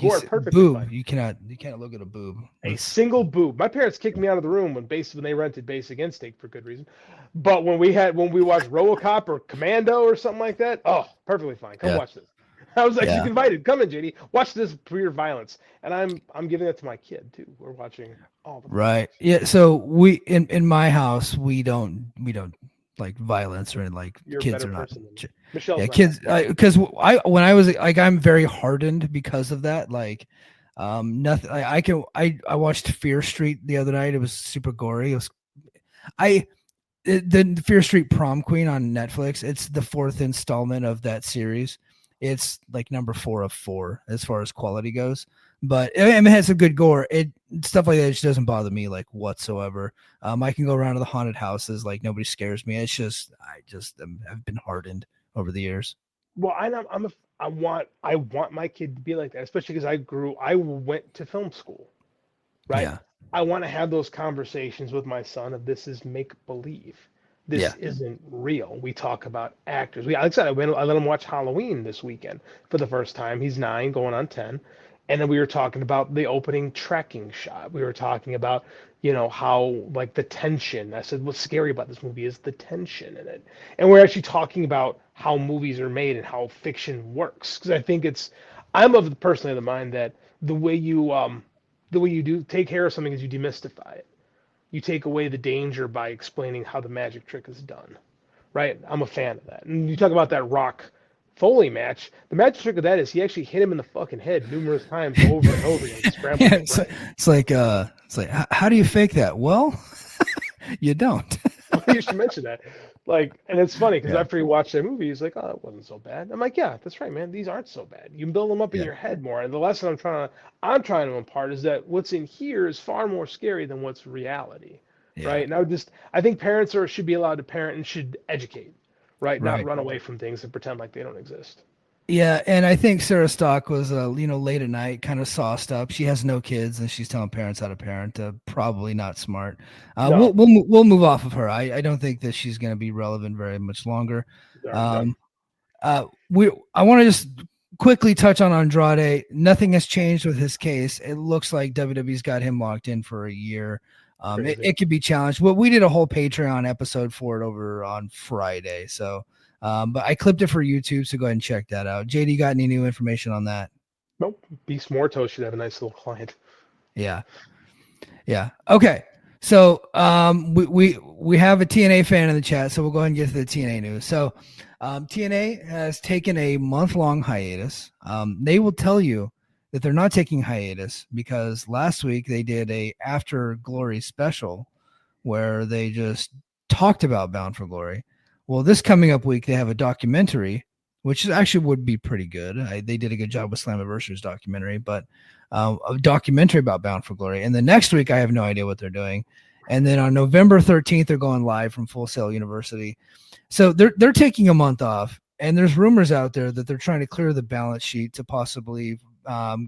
boob, fine. you cannot look at a boob. A single boob. My parents kicked me out of the room when they rented Basic Instinct for good reason. But when we watched RoboCop or Commando or something like that, oh, perfectly fine. Come watch this. I was like, you invited. Come in, JD. Watch this pure violence. And I'm giving that to my kid too. We're watching all the right. Yeah. So we in my house we don't like violence or like You're kids a are better not. person Michelle's Yeah, not kids. Because when I was like, I'm very hardened because of that. Like, Nothing. I watched Fear Street the other night. It was super gory. The Fear Street Prom Queen on Netflix. It's the 4th installment of that series. It's like number 4 of 4 as far as quality goes. But it has some good gore. Stuff like that just doesn't bother me like whatsoever. I can go around to the haunted houses like nobody scares me. It's just I've been hardened over the years. Well, I want my kid to be like that, especially because I went to film school, right? Yeah. I want to have those conversations with my son of this is make believe. This isn't real. We talk about actors. Like I said, I let him watch Halloween this weekend for the first time. He's 9, going on 10. And then we were talking about the opening tracking shot. We were talking about, how like the tension. I said, what's scary about this movie is the tension in it. And we're actually talking about how movies are made and how fiction works. Because I think I'm personally of the mind that the way you do take care of something is you demystify it. You take away the danger by explaining how the magic trick is done, right? I'm a fan of that. And you talk about that Rock Foley match. The magic trick of that is he actually hit him in the fucking head numerous times over and over again. Yeah, it's like how do you fake that? Well, you don't. You should mention that. And it's funny because after he watched that movie, he's like, "Oh, it wasn't so bad." I'm like, "Yeah, that's right, man. These aren't so bad. You can build them up in your head more." And the lesson I'm trying to impart is that what's in here is far more scary than what's reality, right? And I think parents should be allowed to parent and should educate, right? Not run away from things and pretend like they don't exist. Yeah, and I think Sarah Stock was, late at night, kind of sauced up. She has no kids, and she's telling parents how to parent. Probably not smart. No. We'll move off of her. I don't think that she's going to be relevant very much longer. I want to just quickly touch on Andrade. Nothing has changed with his case. It looks like WWE's got him locked in for a year. It could be challenged. Well, we did a whole Patreon episode for it over on Friday, so. But I clipped it for YouTube, so go ahead and check that out. JD, got any new information on that? Nope. Beast Morto should have a nice little client. Yeah. Okay. So we have a TNA fan in the chat, so we'll go ahead and get to the TNA news. So TNA has taken a month-long hiatus. They will tell you that they're not taking hiatus because last week they did a After Glory special where they just talked about Bound for Glory. Well, this coming up week, they have a documentary, which actually would be pretty good. They did a good job with Slammiversary's documentary, but a documentary about Bound for Glory. And the next week, I have no idea what they're doing. And then on November 13th, they're going live from Full Sail University. So they're taking a month off. And there's rumors out there that they're trying to clear the balance sheet to possibly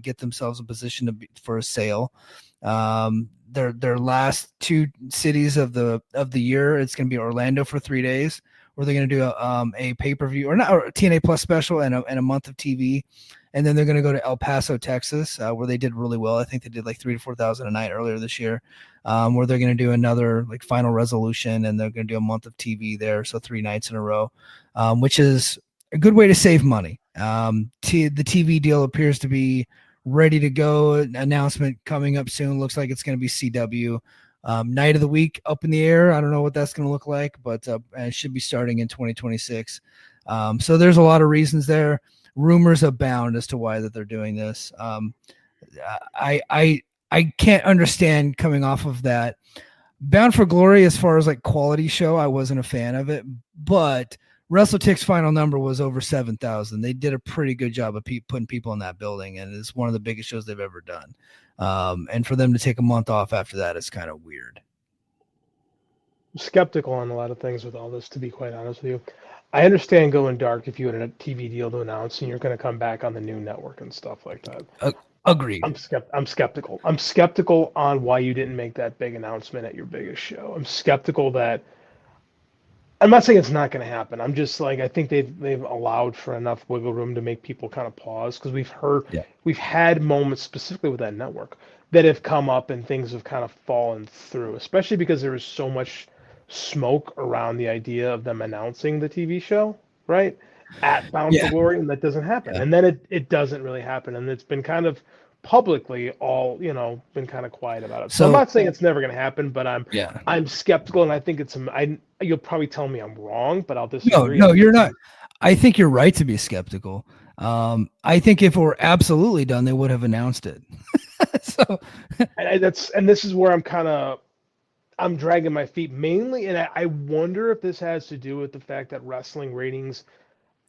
get themselves in position for a sale. Their last 2 cities of the year, it's going to be Orlando for 3 days, where they're going to do a pay-per-view or a TNA Plus special and a month of TV. And then they're going to go to El Paso, Texas, where they did really well. I think they did like 3,000 to 4,000 a night earlier this year, where they're going to do another like Final Resolution, and they're going to do a month of TV there. So 3 nights in a row, which is a good way to save money. The TV deal appears to be ready to go. An announcement coming up soon. Looks like it's going to be CW. Night of the week up in the air. I don't know what that's going to look like, but it should be starting in 2026. So there's a lot of reasons there. Rumors abound as to why that they're doing this. I can't understand coming off of that. Bound for Glory, as far as like quality show, I wasn't a fan of it, but WrestleTick's final number was over 7,000. They did a pretty good job of putting people in that building, and it's one of the biggest shows they've ever done. And for them to take a month off after that is kind of weird. I'm skeptical on a lot of things with all this, to be quite honest with you. I understand going dark if you had a TV deal to announce and you're going to come back on the new network and stuff like that. Agreed. I'm skeptical. I'm skeptical on why you didn't make that big announcement at your biggest show. I'm skeptical that. I'm not saying it's not going to happen. I'm just like, I think they've allowed for enough wiggle room to make people kind of pause, because we've had moments specifically with that network that have come up and things have kind of fallen through, especially because there is so much smoke around the idea of them announcing the TV show, right? At Bound for Glory, and that doesn't happen. And then it doesn't really happen. And it's been kind of publicly all, been kind of quiet about it. So I'm not saying it's never going to happen, but I'm skeptical, and I think you'll probably tell me I'm wrong, but I'll disagree. No, you're not. I think you're right to be skeptical. I think if it were absolutely done, they would have announced it. So and this is where I'm dragging my feet mainly, and I wonder if this has to do with the fact that wrestling ratings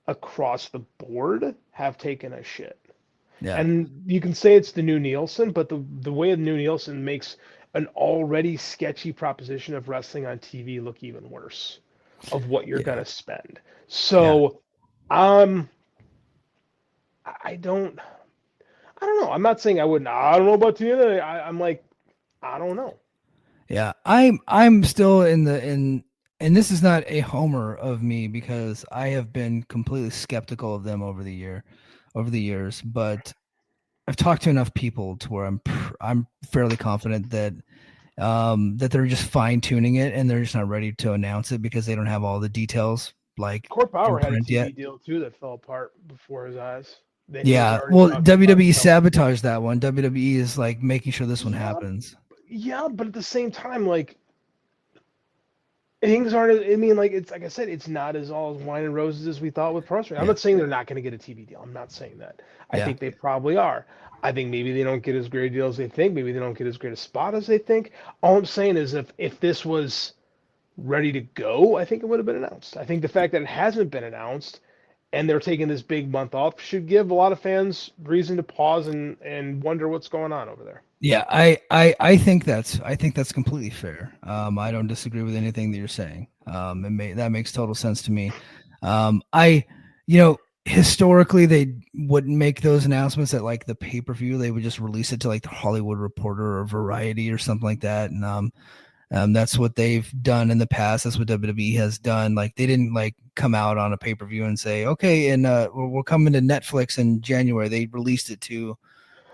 across the board have taken a shit. yeah, And you can say it's the new Nielsen, but the way the new Nielsen makes an already sketchy proposition of wrestling on TV look even worse of what you're yeah, gonna spend. yeah. So, um, I don't know. I'm not saying I wouldn't. I don't know about TNA. I'm like, I don't know. Yeah, I'm still and this is not a homer of me because I have been completely skeptical of them over the years, but I've talked to enough people to where I'm fairly confident that they're just fine tuning it and they're just not ready to announce it because they don't have all the details like Core in Power had a print yet. TV deal too that fell apart before his eyes. Then he was Yeah, already well, talking about WWE selling. sabotaged that one. WWE is like making sure this one Yeah, happens. yeah, but at the same time, like things aren't. I mean, like it's like I said, it's not as all as wine and roses as we thought with pro wrestling. I'm Yeah, not saying they're not going to get a TV deal. I'm not saying that. I yeah. think they probably are. I think maybe they don't get as great a deal as they think. Maybe they don't get as great a spot as they think. All I'm saying is if this was ready to go, I think it would have been announced. I think the fact that it hasn't been announced and they're taking this big month off should give a lot of fans reason to pause and wonder what's going on over there. Yeah, I think that's completely fair. I don't disagree with anything that you're saying. That makes total sense to me. I, you know, historically they wouldn't make those announcements at like the pay per view. They would just release it to like the Hollywood Reporter or Variety or something like that, and that's what they've done in the past. That's what WWE has done. Like they didn't like come out on a pay per view and say, okay, and we're coming to Netflix in January. They released it to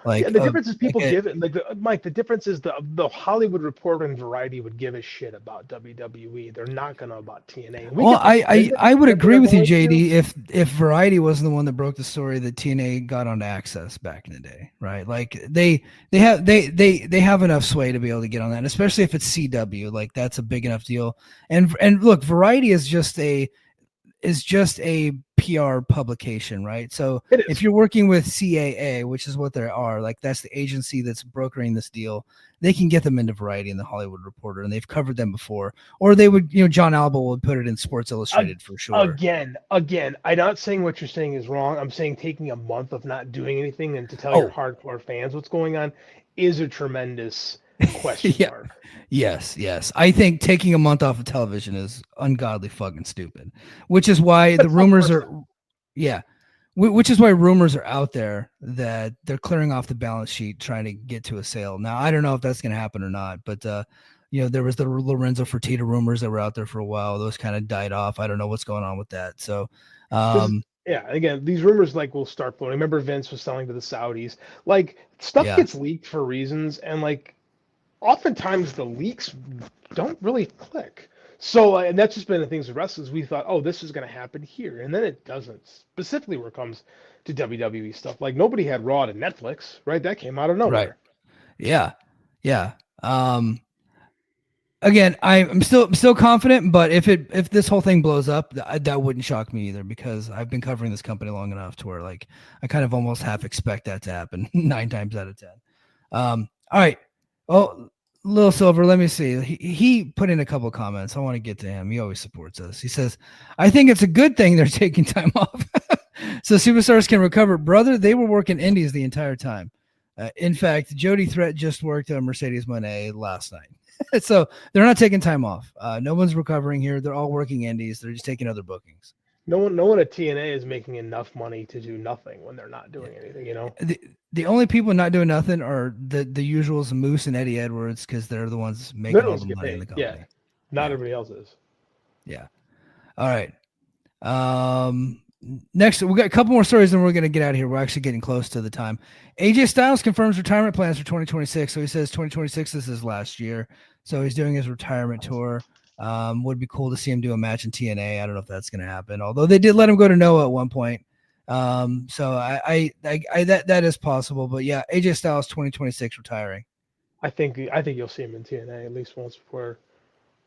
Yeah, like the difference is people a, give it like Mike. The difference is the Hollywood Reporter and Variety would give a shit about WWE. They're not gonna about TNA. And we well, get the credit I would that agree they're with you, going to. JD. If Variety wasn't the one that broke the story that TNA got onto Access back in the day, right? Like they have enough sway to be able to get on that, and especially if it's CW. Like that's a big enough deal. And look, Variety is just a PR publication, right? So It if is. you're working with CAA, which is what they are, like that's the agency that's brokering this deal, they can get them into Variety and the Hollywood Reporter, and they've covered them before. Or they would, John Alba would put it in Sports Illustrated for sure. Again, I'm not saying what you're saying is wrong. I'm saying taking a month of not doing anything and to tell your Oh, hardcore fans what's going on is a tremendous question yeah. mark. Yes. I think taking a month off of television is ungodly fucking stupid, which is why the That's not the rumors first are, time. yeah, which is why rumors are out there that they're clearing off the balance sheet trying to get to a sale. Now, I don't know if that's going to happen or not, but there was the Lorenzo Fertitta rumors that were out there for a while. Those kind of died off. I don't know what's going on with that. So, Because yeah, again, these rumors like will start flowing. Remember, Vince was selling to the Saudis. Like stuff yeah, gets leaked for reasons, and like oftentimes the leaks don't really click. So, and that's just been the things with wrestlers. We thought, oh, this is going to happen here, and then it doesn't. Specifically, where it comes to WWE stuff, like nobody had Raw to Netflix, right? That came out of right. nowhere. Yeah. Again, I'm still confident, but if this whole thing blows up, that wouldn't shock me either because I've been covering this company long enough to where like I kind of almost half expect that to happen 9 times out of 10. All right. Oh, Lil Silver, let me see. He put in a couple of comments. I want to get to him. He always supports us. He says, "I think it's a good thing they're taking time off, so superstars can recover." Brother, they were working indies the entire time. In fact, Jody Threat just worked Mercedes Moné last night. So they're not taking time off. No one's recovering here. They're all working indies. They're just taking other bookings. No one at TNA is making enough money to do nothing when they're not doing anything. You know, The only people not doing nothing are the usuals, Moose and Eddie Edwards, because they're the ones making they're all always the get money in paid. the company. Yeah, not Yeah. everybody else is. Yeah. All right. Next, we got a couple more stories, and we're going to get out of here. We're actually getting close to the time. AJ Styles confirms retirement plans for 2026. So he says 2026 is his last year. So he's doing his retirement tour. Would be cool to see him do a match in TNA. I don't know if that's going to happen, although they did let him go to Noah at one point. So I that is possible. But yeah, AJ Styles 2026 retiring. I think you'll see him in TNA at least once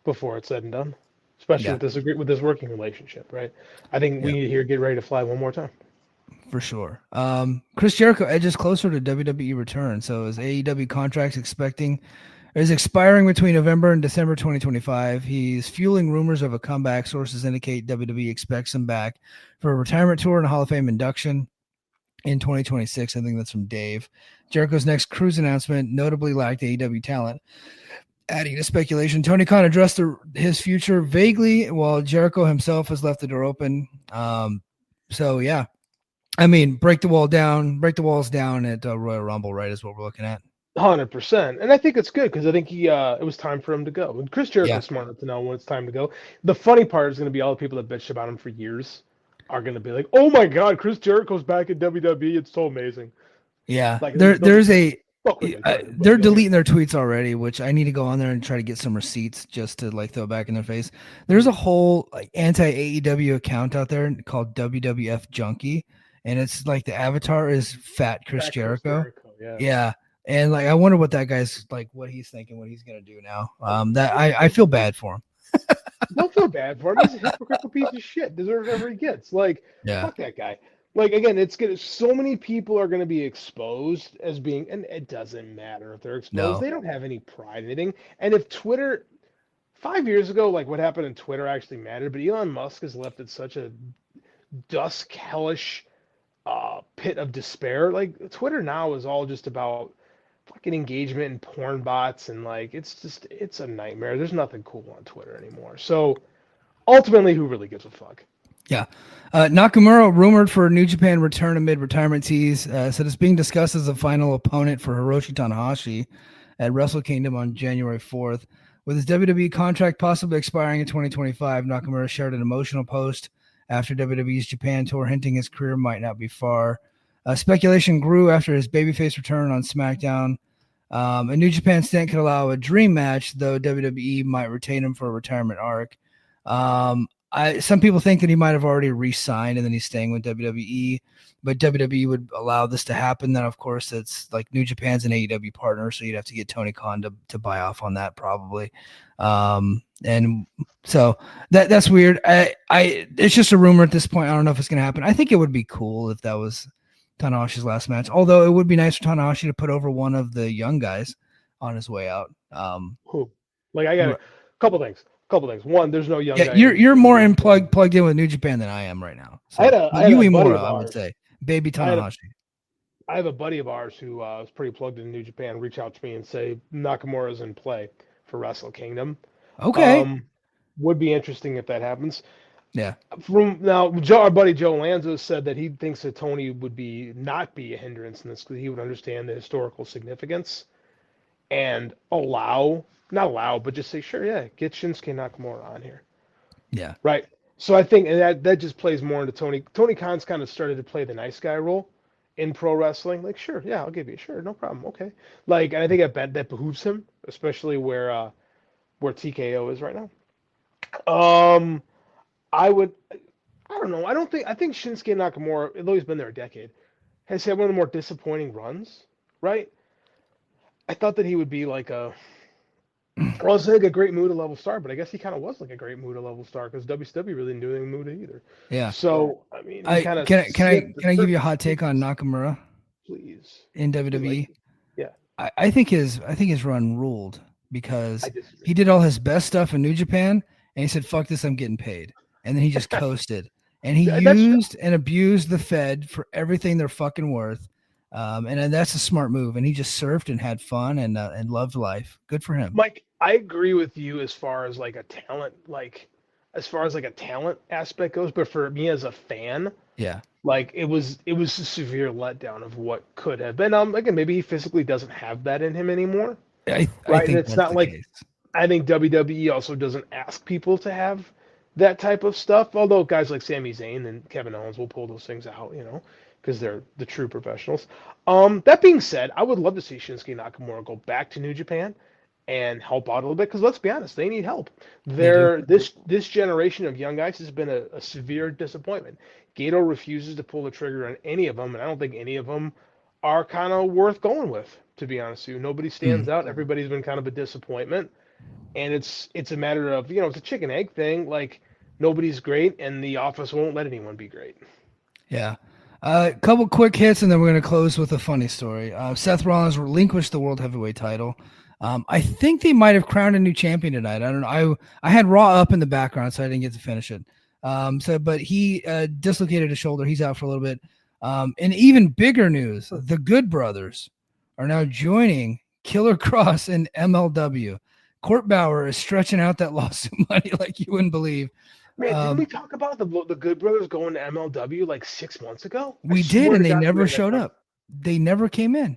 before it's said and done. Especially Yeah. with this working relationship, right? I think we need to get ready to fly one more time. for sure. Chris Jericho edges closer to WWE return. So his AEW contract's is expiring between November and December 2025. He's fueling rumors of a comeback. Sources indicate WWE expects him back for a retirement tour and a Hall of Fame induction in 2026. I think that's from Dave. Jericho's next cruise announcement notably lacked AEW talent. Adding to speculation, Tony Khan addressed his future vaguely, while Jericho himself has left the door open. So yeah, I mean, break the walls down at Royal Rumble, right? Is what we're looking at. 100%, and I think it's good because I think it was time for him to go. And Chris Jericho's Yeah. smart enough to know when it's time to go. The funny part is going to be all the people that bitched about him for years are going to be like, "Oh my God, Chris Jericho's back at WWE! It's so amazing." Yeah, Like they're they're deleting their tweets already, which I need to go on there and try to get some receipts just to like throw back in their face. There's a whole like anti AEW account out there called WWF Junkie, and it's like the avatar is fat Chris Jericho. Yeah. And like, I wonder what that guy's like, what he's thinking, what he's gonna do now. That I feel bad for him. Don't feel bad for him. He's a hypocritical piece of shit. Deserves whatever he gets. Like, Yeah. fuck that guy. Like, again, it's gonna. So many people are gonna be exposed as being, and it doesn't matter if they're exposed. No. They don't have any pride in anything. And if Twitter, 5 years ago, like what happened in Twitter actually mattered, but Elon Musk has left it such a dusk, hellish pit of despair. Like, Twitter now is all just about fucking engagement and porn bots, and like it's a nightmare. There's nothing cool on Twitter anymore. So ultimately, who really gives a fuck? Yeah. Nakamura rumored for New Japan return amid retirement tease. Said it's being discussed as a final opponent for Hiroshi Tanahashi at Wrestle Kingdom on January 4th. With his WWE contract possibly expiring in 2025, Nakamura shared an emotional post after WWE's Japan tour, hinting his career might not be far. Speculation grew after his babyface return on SmackDown. A New Japan stint could allow a dream match, though WWE might retain him for a retirement arc. Some people think that he might have already re-signed and then he's staying with WWE, but WWE would allow this to happen. Then, of course, it's like New Japan's an AEW partner, so you'd have to get Tony Khan to buy off on that probably. And so that's weird. It's just a rumor at this point. I don't know if it's going to happen. I think it would be cool if that was Tanahashi's last match, although it would be nice for Tanahashi to put over one of the young guys on his way out. Who? Like, I got a couple things. One, there's no young guy. You're more plugged in with New Japan than I am right now. So, I had a buddy Uemura, of I would ours. say. Baby Tanahashi. I have a buddy of ours who is pretty plugged in New Japan. Reach out to me and say Nakamura's in play for Wrestle Kingdom. Okay. Would be interesting if that happens. Yeah. From now, our buddy Joe Lanza said that he thinks that Tony would not be a hindrance in this because he would understand the historical significance and not allow, but just say, sure, yeah, get Shinsuke Nakamura on here. Yeah. Right. So I think that just plays more into Tony. Tony Khan's kind of started to play the nice guy role in pro wrestling. Like, sure, yeah, I'll give you, sure, no problem, okay. Like, and I think that behooves him, especially where TKO is right now. I don't know. I think Shinsuke Nakamura, although he's been there a decade, has had one of the more disappointing runs, right? I thought that he would be like a great Muda level star, but I guess he kind of was like a great Muda level star because WCW really didn't do anything Muda either. Yeah. So, I mean, can I give you a hot take on Nakamura? Please. In WWE? Yeah. I think his run ruled because he did all his best stuff in New Japan and he said, fuck this, I'm getting paid. And then he just coasted. And he used and abused the Fed for everything they're fucking worth. And that's a smart move. And he just surfed and had fun and loved life. Good for him. Mike, I agree with you as far as like a talent aspect goes. But for me as a fan, yeah, like it was a severe letdown of what could have been. Again, maybe he physically doesn't have that in him anymore. I right. think And it's not like case. I think WWE also doesn't ask people to have that type of stuff. Although guys like Sami Zayn and Kevin Owens will pull those things out, because they're the true professionals. That being said, I would love to see Shinsuke Nakamura go back to New Japan and help out a little bit because let's be honest, they need help. This generation of young guys has been a severe disappointment. Gato refuses to pull the trigger on any of them, and I don't think any of them are kind of worth going with, to be honest with you. Nobody stands out. Everybody's been kind of a disappointment. And it's a matter of, it's a chicken egg thing. Like, nobody's great, and the office won't let anyone be great. Yeah. A couple quick hits, and then we're going to close with a funny story. Seth Rollins relinquished the World Heavyweight title. I think they might have crowned a new champion tonight. I don't know. I had Raw up in the background, so I didn't get to finish it. But he dislocated his shoulder. He's out for a little bit. And even bigger news: the Good Brothers are now joining Killer Cross and MLW. Court Bauer is stretching out that lawsuit money like you wouldn't believe. Man, didn't we talk about the Good Brothers going to MLW like 6 months ago? We did, and they never showed up. They never came in.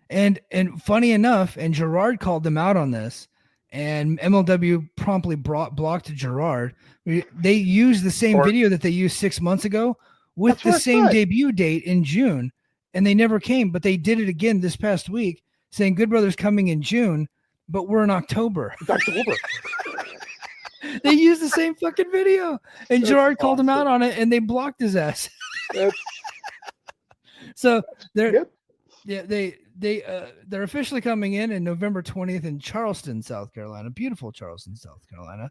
And funny enough, and Gerard called them out on this, and MLW promptly blocked Gerard. They used the same video that they used 6 months ago with the same debut date in June, and they never came. But they did it again this past week, saying Good Brothers coming in June, but we're in October. It's October. They used the same fucking video, and Gerard called him out on it, and they blocked his ass. So they're officially coming in November 20th in Charleston, South Carolina, beautiful Charleston, South Carolina,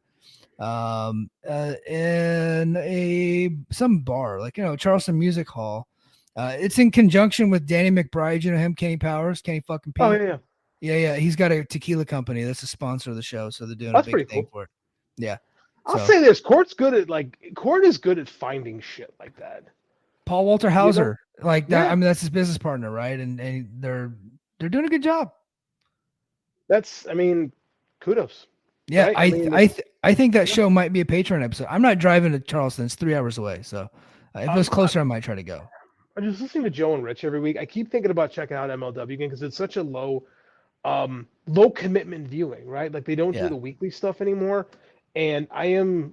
in some bar, like, Charleston Music Hall. It's in conjunction with Danny McBride, him, Kenny Powers, Kenny fucking Pete. Oh yeah. He's got a tequila company that's a sponsor of the show, so they're doing a big thing for it. Yeah. I'll say this: Court is good at finding shit like that. Paul Walter Hauser, like that. Yeah. I mean, that's his business partner, right? And they're doing a good job. Kudos. Yeah, right? I think that show might be a Patreon episode. I'm not driving to Charleston; it's 3 hours away. So if it was closer, I might try to go. I'm just listening to Joe and Rich every week. I keep thinking about checking out MLW again because it's such a low commitment viewing, right? Like they don't do the weekly stuff anymore. And I am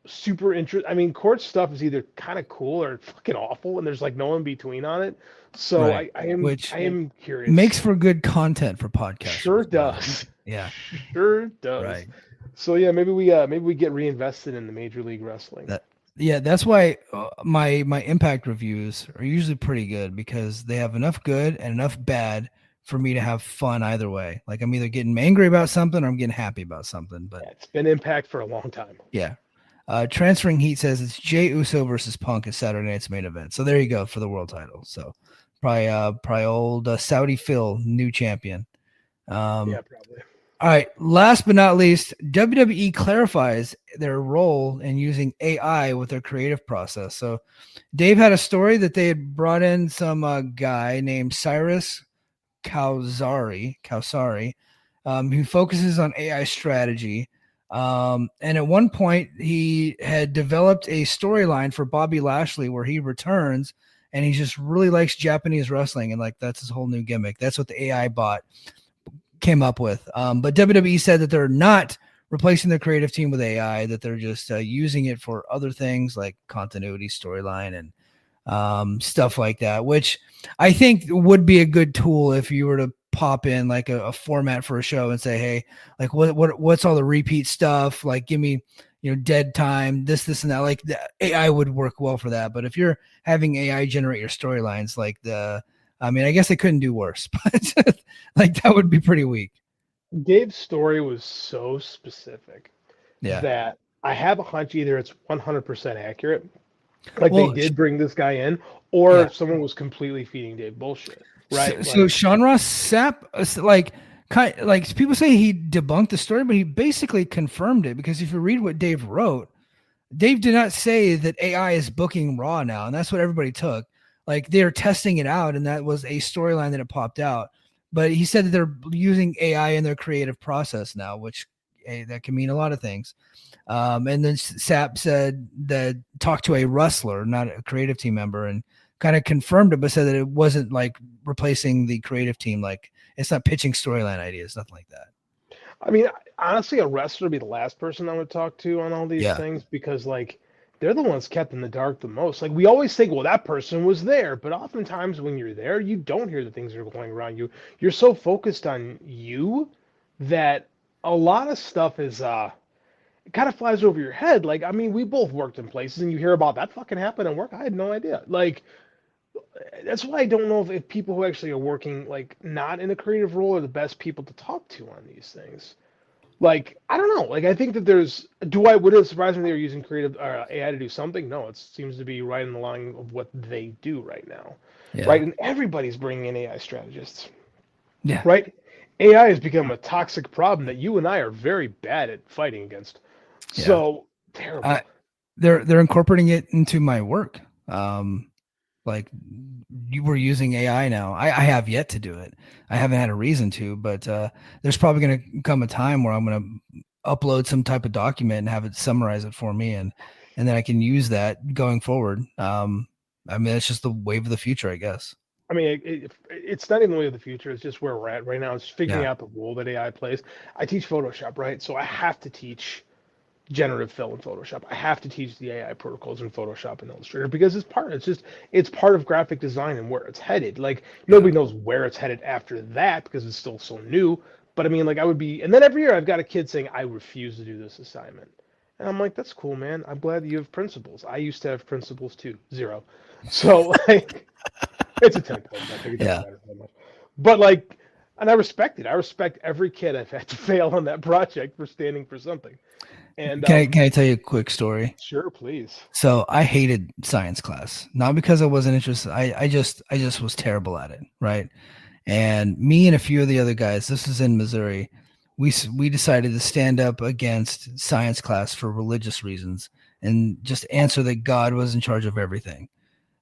super interested. I mean, Court's stuff is either kind of cool or fucking awful, and there's like no in between on it. So I am curious. Makes for good content for podcasts. Sure does. Yeah. Sure does. Right. So yeah, maybe we get reinvested in the Major League Wrestling. That's why my Impact reviews are usually pretty good, because they have enough good and enough bad for me to have fun either way. Like I'm either getting angry about something or I'm getting happy about something. But it's been Impact for a long time. Yeah. Transferring Heat says it's Jey Uso versus Punk at Saturday night's main event. So there you go for the world title. So probably old Saudi Phil, new champion. Yeah, probably. All right. Last but not least, WWE clarifies their role in using AI with their creative process. So Dave had a story that they had brought in some guy named Cyrus Kausari, who focuses on AI strategy. And at one point, he had developed a storyline for Bobby Lashley where he returns and he just really likes Japanese wrestling. And like, that's his whole new gimmick. That's what the AI bot came up with. But WWE said that they're not replacing their creative team with AI, that they're just using it for other things like continuity, storyline, and stuff like that, which I think would be a good tool if you were to pop in like a format for a show and say, hey, like what's all the repeat stuff? Like, give me, dead time, this and that. Like the AI would work well for that. But if you're having AI generate your storylines, like I guess they couldn't do worse, but like that would be pretty weak. Dave's story was so specific that I have a hunch either it's 100% accurate. Like they did bring this guy in, or someone was completely feeding Dave bullshit, right? So Sean Ross Sapp, like people say he debunked the story, but he basically confirmed it, because if you read what Dave wrote, Dave did not say that AI is booking Raw now, and that's what everybody took. Like they're testing it out, and that was a storyline that it popped out. But he said that they're using AI in their creative process now, which that can mean a lot of things. And then Sapp said that talked to a wrestler, not a creative team member, and kind of confirmed it, but said that it wasn't like replacing the creative team. Like it's not pitching storyline ideas, nothing like that. I mean, honestly, a wrestler would be the last person I would talk to on all these things, because like they're the ones kept in the dark the most. Like we always think, well, that person was there, but oftentimes when you're there, you don't hear the things that are going around you. You're so focused on you that a lot of stuff is it kind of flies over your head. Like, I mean, we both worked in places and you hear about that fucking happened at work. I had no idea. Like, that's why I don't know if people who actually are working, like, not in a creative role are the best people to talk to on these things. Like, I don't know. Like, I think that would it surprise me they were using creative AI to do something? No, it seems to be right in the line of what they do right now, Yeah. right? And everybody's bringing in AI strategists, Yeah. right? AI has become a toxic problem that you and I are very bad at fighting against. Yeah. So terrible. They're incorporating it into my work. Like you were using AI now. I have yet to do it. I haven't had a reason to, but there's probably going to come a time where I'm going to upload some type of document and have it summarize it for me, and then I can use that going forward. I mean, it's just the wave of the future, I guess. I mean, it's not even the way of the future. It's just where we're at right now. It's figuring Yeah. out the role that AI plays. I teach Photoshop, right? So I have to teach generative fill in Photoshop. I have to teach the AI protocols in Photoshop and Illustrator because it's part of graphic design and where it's headed. Like nobody knows where it's headed after that because it's still so new. But I mean, like and then every year I've got a kid saying, I refuse to do this assignment. And I'm like, that's cool, man. I'm glad that you have principles. I used to have principles too. 0. So like it's a 10 point. I think it doesn't matter that much. But like, and I respect it. I respect every kid I've had to fail on that project for standing for something. And Can I tell you a quick story? Sure, please. So I hated science class, not because I wasn't interested. I just was terrible at it, right? And me and a few of the other guys, this is in Missouri, we decided to stand up against science class for religious reasons and just answer that God was in charge of everything.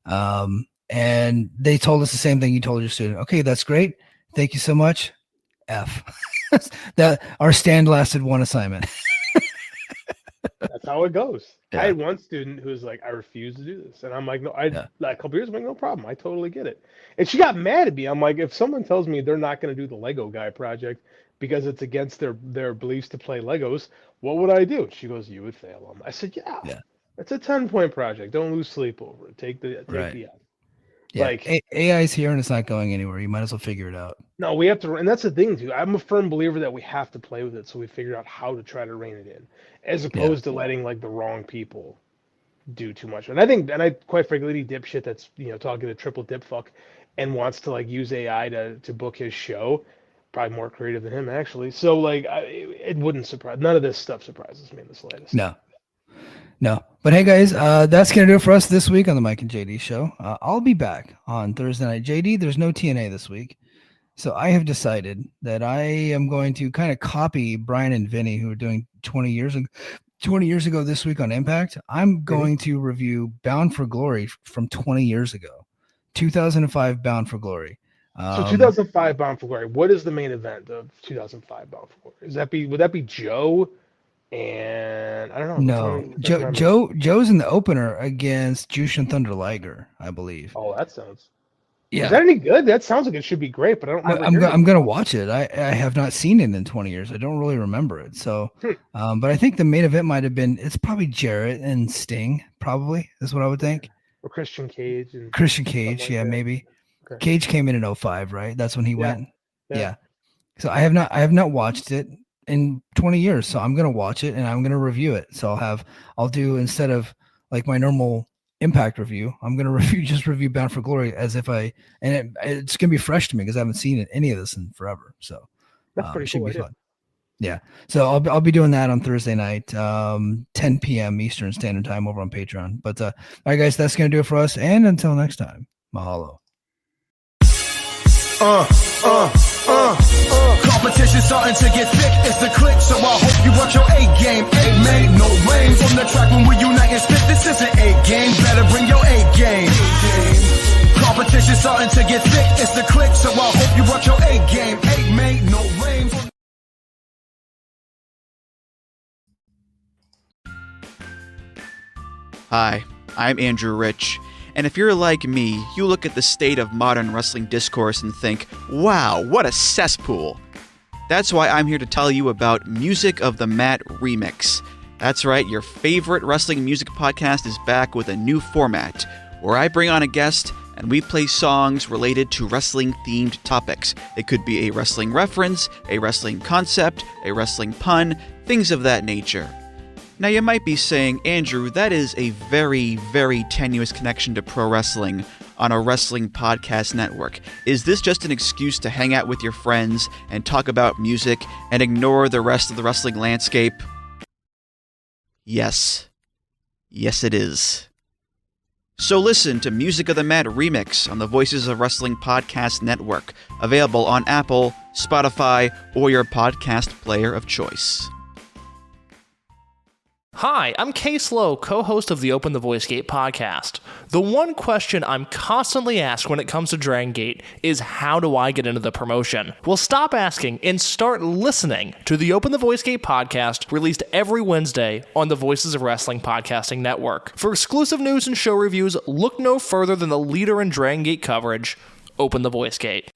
And they told us the same thing you told your student. Okay, that's great. Thank you so much. F. That our stand lasted one assignment. That's how it goes. Yeah. I had one student who was like, I refuse to do this. And I'm like, no, like a couple years, I'm like, no problem. I totally get it. And she got mad at me. I'm like, if someone tells me they're not going to do the Lego guy project because it's against their beliefs to play Legos, what would I do? She goes, you would fail them. I said, yeah. It's a 10-point project. Don't lose sleep over it. Take the F. Yeah. Like AI is here and it's not going anywhere. You might as well figure it out. No, we have to, and that's the thing too. I'm a firm believer that we have to play with it so we figure out how to try to rein it in, as opposed to letting like the wrong people do too much. And I quite frankly, any dipshit that's talking to triple dip fuck and wants to like use AI to book his show, probably more creative than him actually. So like, it wouldn't surprise. None of this stuff surprises me in the slightest. No. But hey, guys, that's going to do it for us this week on the Mike and JD show. I'll be back on Thursday night. JD, there's no TNA this week. So I have decided that I am going to kind of copy Brian and Vinny, who are doing 20 years ago this week on Impact. I'm going to review Bound for Glory from 20 years ago, 2005 Bound for Glory. So 2005 Bound for Glory. What is the main event of 2005 Bound for Glory? Would that be Joe? And I don't know. No, Joe's in the opener against Jushin Thunder Liger, I believe. Oh, that sounds. Yeah. Is that any good? That sounds like it should be great, but I don't remember. I'm going to watch it. I have not seen it in 20 years. I don't really remember it. So, but I think the main event might have been, it's probably Jarrett and Sting, probably, is what I would think. Or Christian Cage. Like maybe. Okay. Cage came in 2005, right? That's when he went. Yeah. So I have not watched it in 20 years. So I'm going to watch it and I'm going to review it. So I'll do, instead of like my normal Impact review, I'm going to review Bound for Glory as if it's going to be fresh to me because I haven't seen any of this in forever. So that's pretty should cool. Be fun. Yeah. So I'll be doing that on Thursday night, 10 p.m. Eastern Standard Time over on Patreon. But all right, guys, that's going to do it for us. And until next time, mahalo. Competition starting to get thick, it's the click, so I hope you brought your A game. A made no rain from the track when we unite and spit. This is an A game, better bring your A game. Competition starting to get thick, it's the click, so I hope you brought your A game. A made no rain. Hi, I'm Andrew Rich. And if you're like me, you look at the state of modern wrestling discourse and think, wow, what a cesspool. That's why I'm here to tell you about Music of the Mat Remix. That's right, your favorite wrestling music podcast is back with a new format, where I bring on a guest and we play songs related to wrestling-themed topics. It could be a wrestling reference, a wrestling concept, a wrestling pun, things of that nature. Now you might be saying, Andrew, that is a very, very tenuous connection to pro wrestling. on a wrestling podcast network. Is this just an excuse to hang out with your friends and talk about music and ignore the rest of the wrestling landscape? Yes. Yes, it is. So listen to Music of the Mat Remix on the Voices of Wrestling Podcast Network, available on Apple, Spotify, or your podcast player of choice. Hi, I'm Case Lowe, co-host of the Open the Voice Gate podcast. The one question I'm constantly asked when it comes to Dragon Gate is, how do I get into the promotion? Well, stop asking and start listening to the Open the Voice Gate podcast, released every Wednesday on the Voices of Wrestling Podcasting Network. For exclusive news and show reviews, look no further than the leader in Dragon Gate coverage, Open the Voice Gate.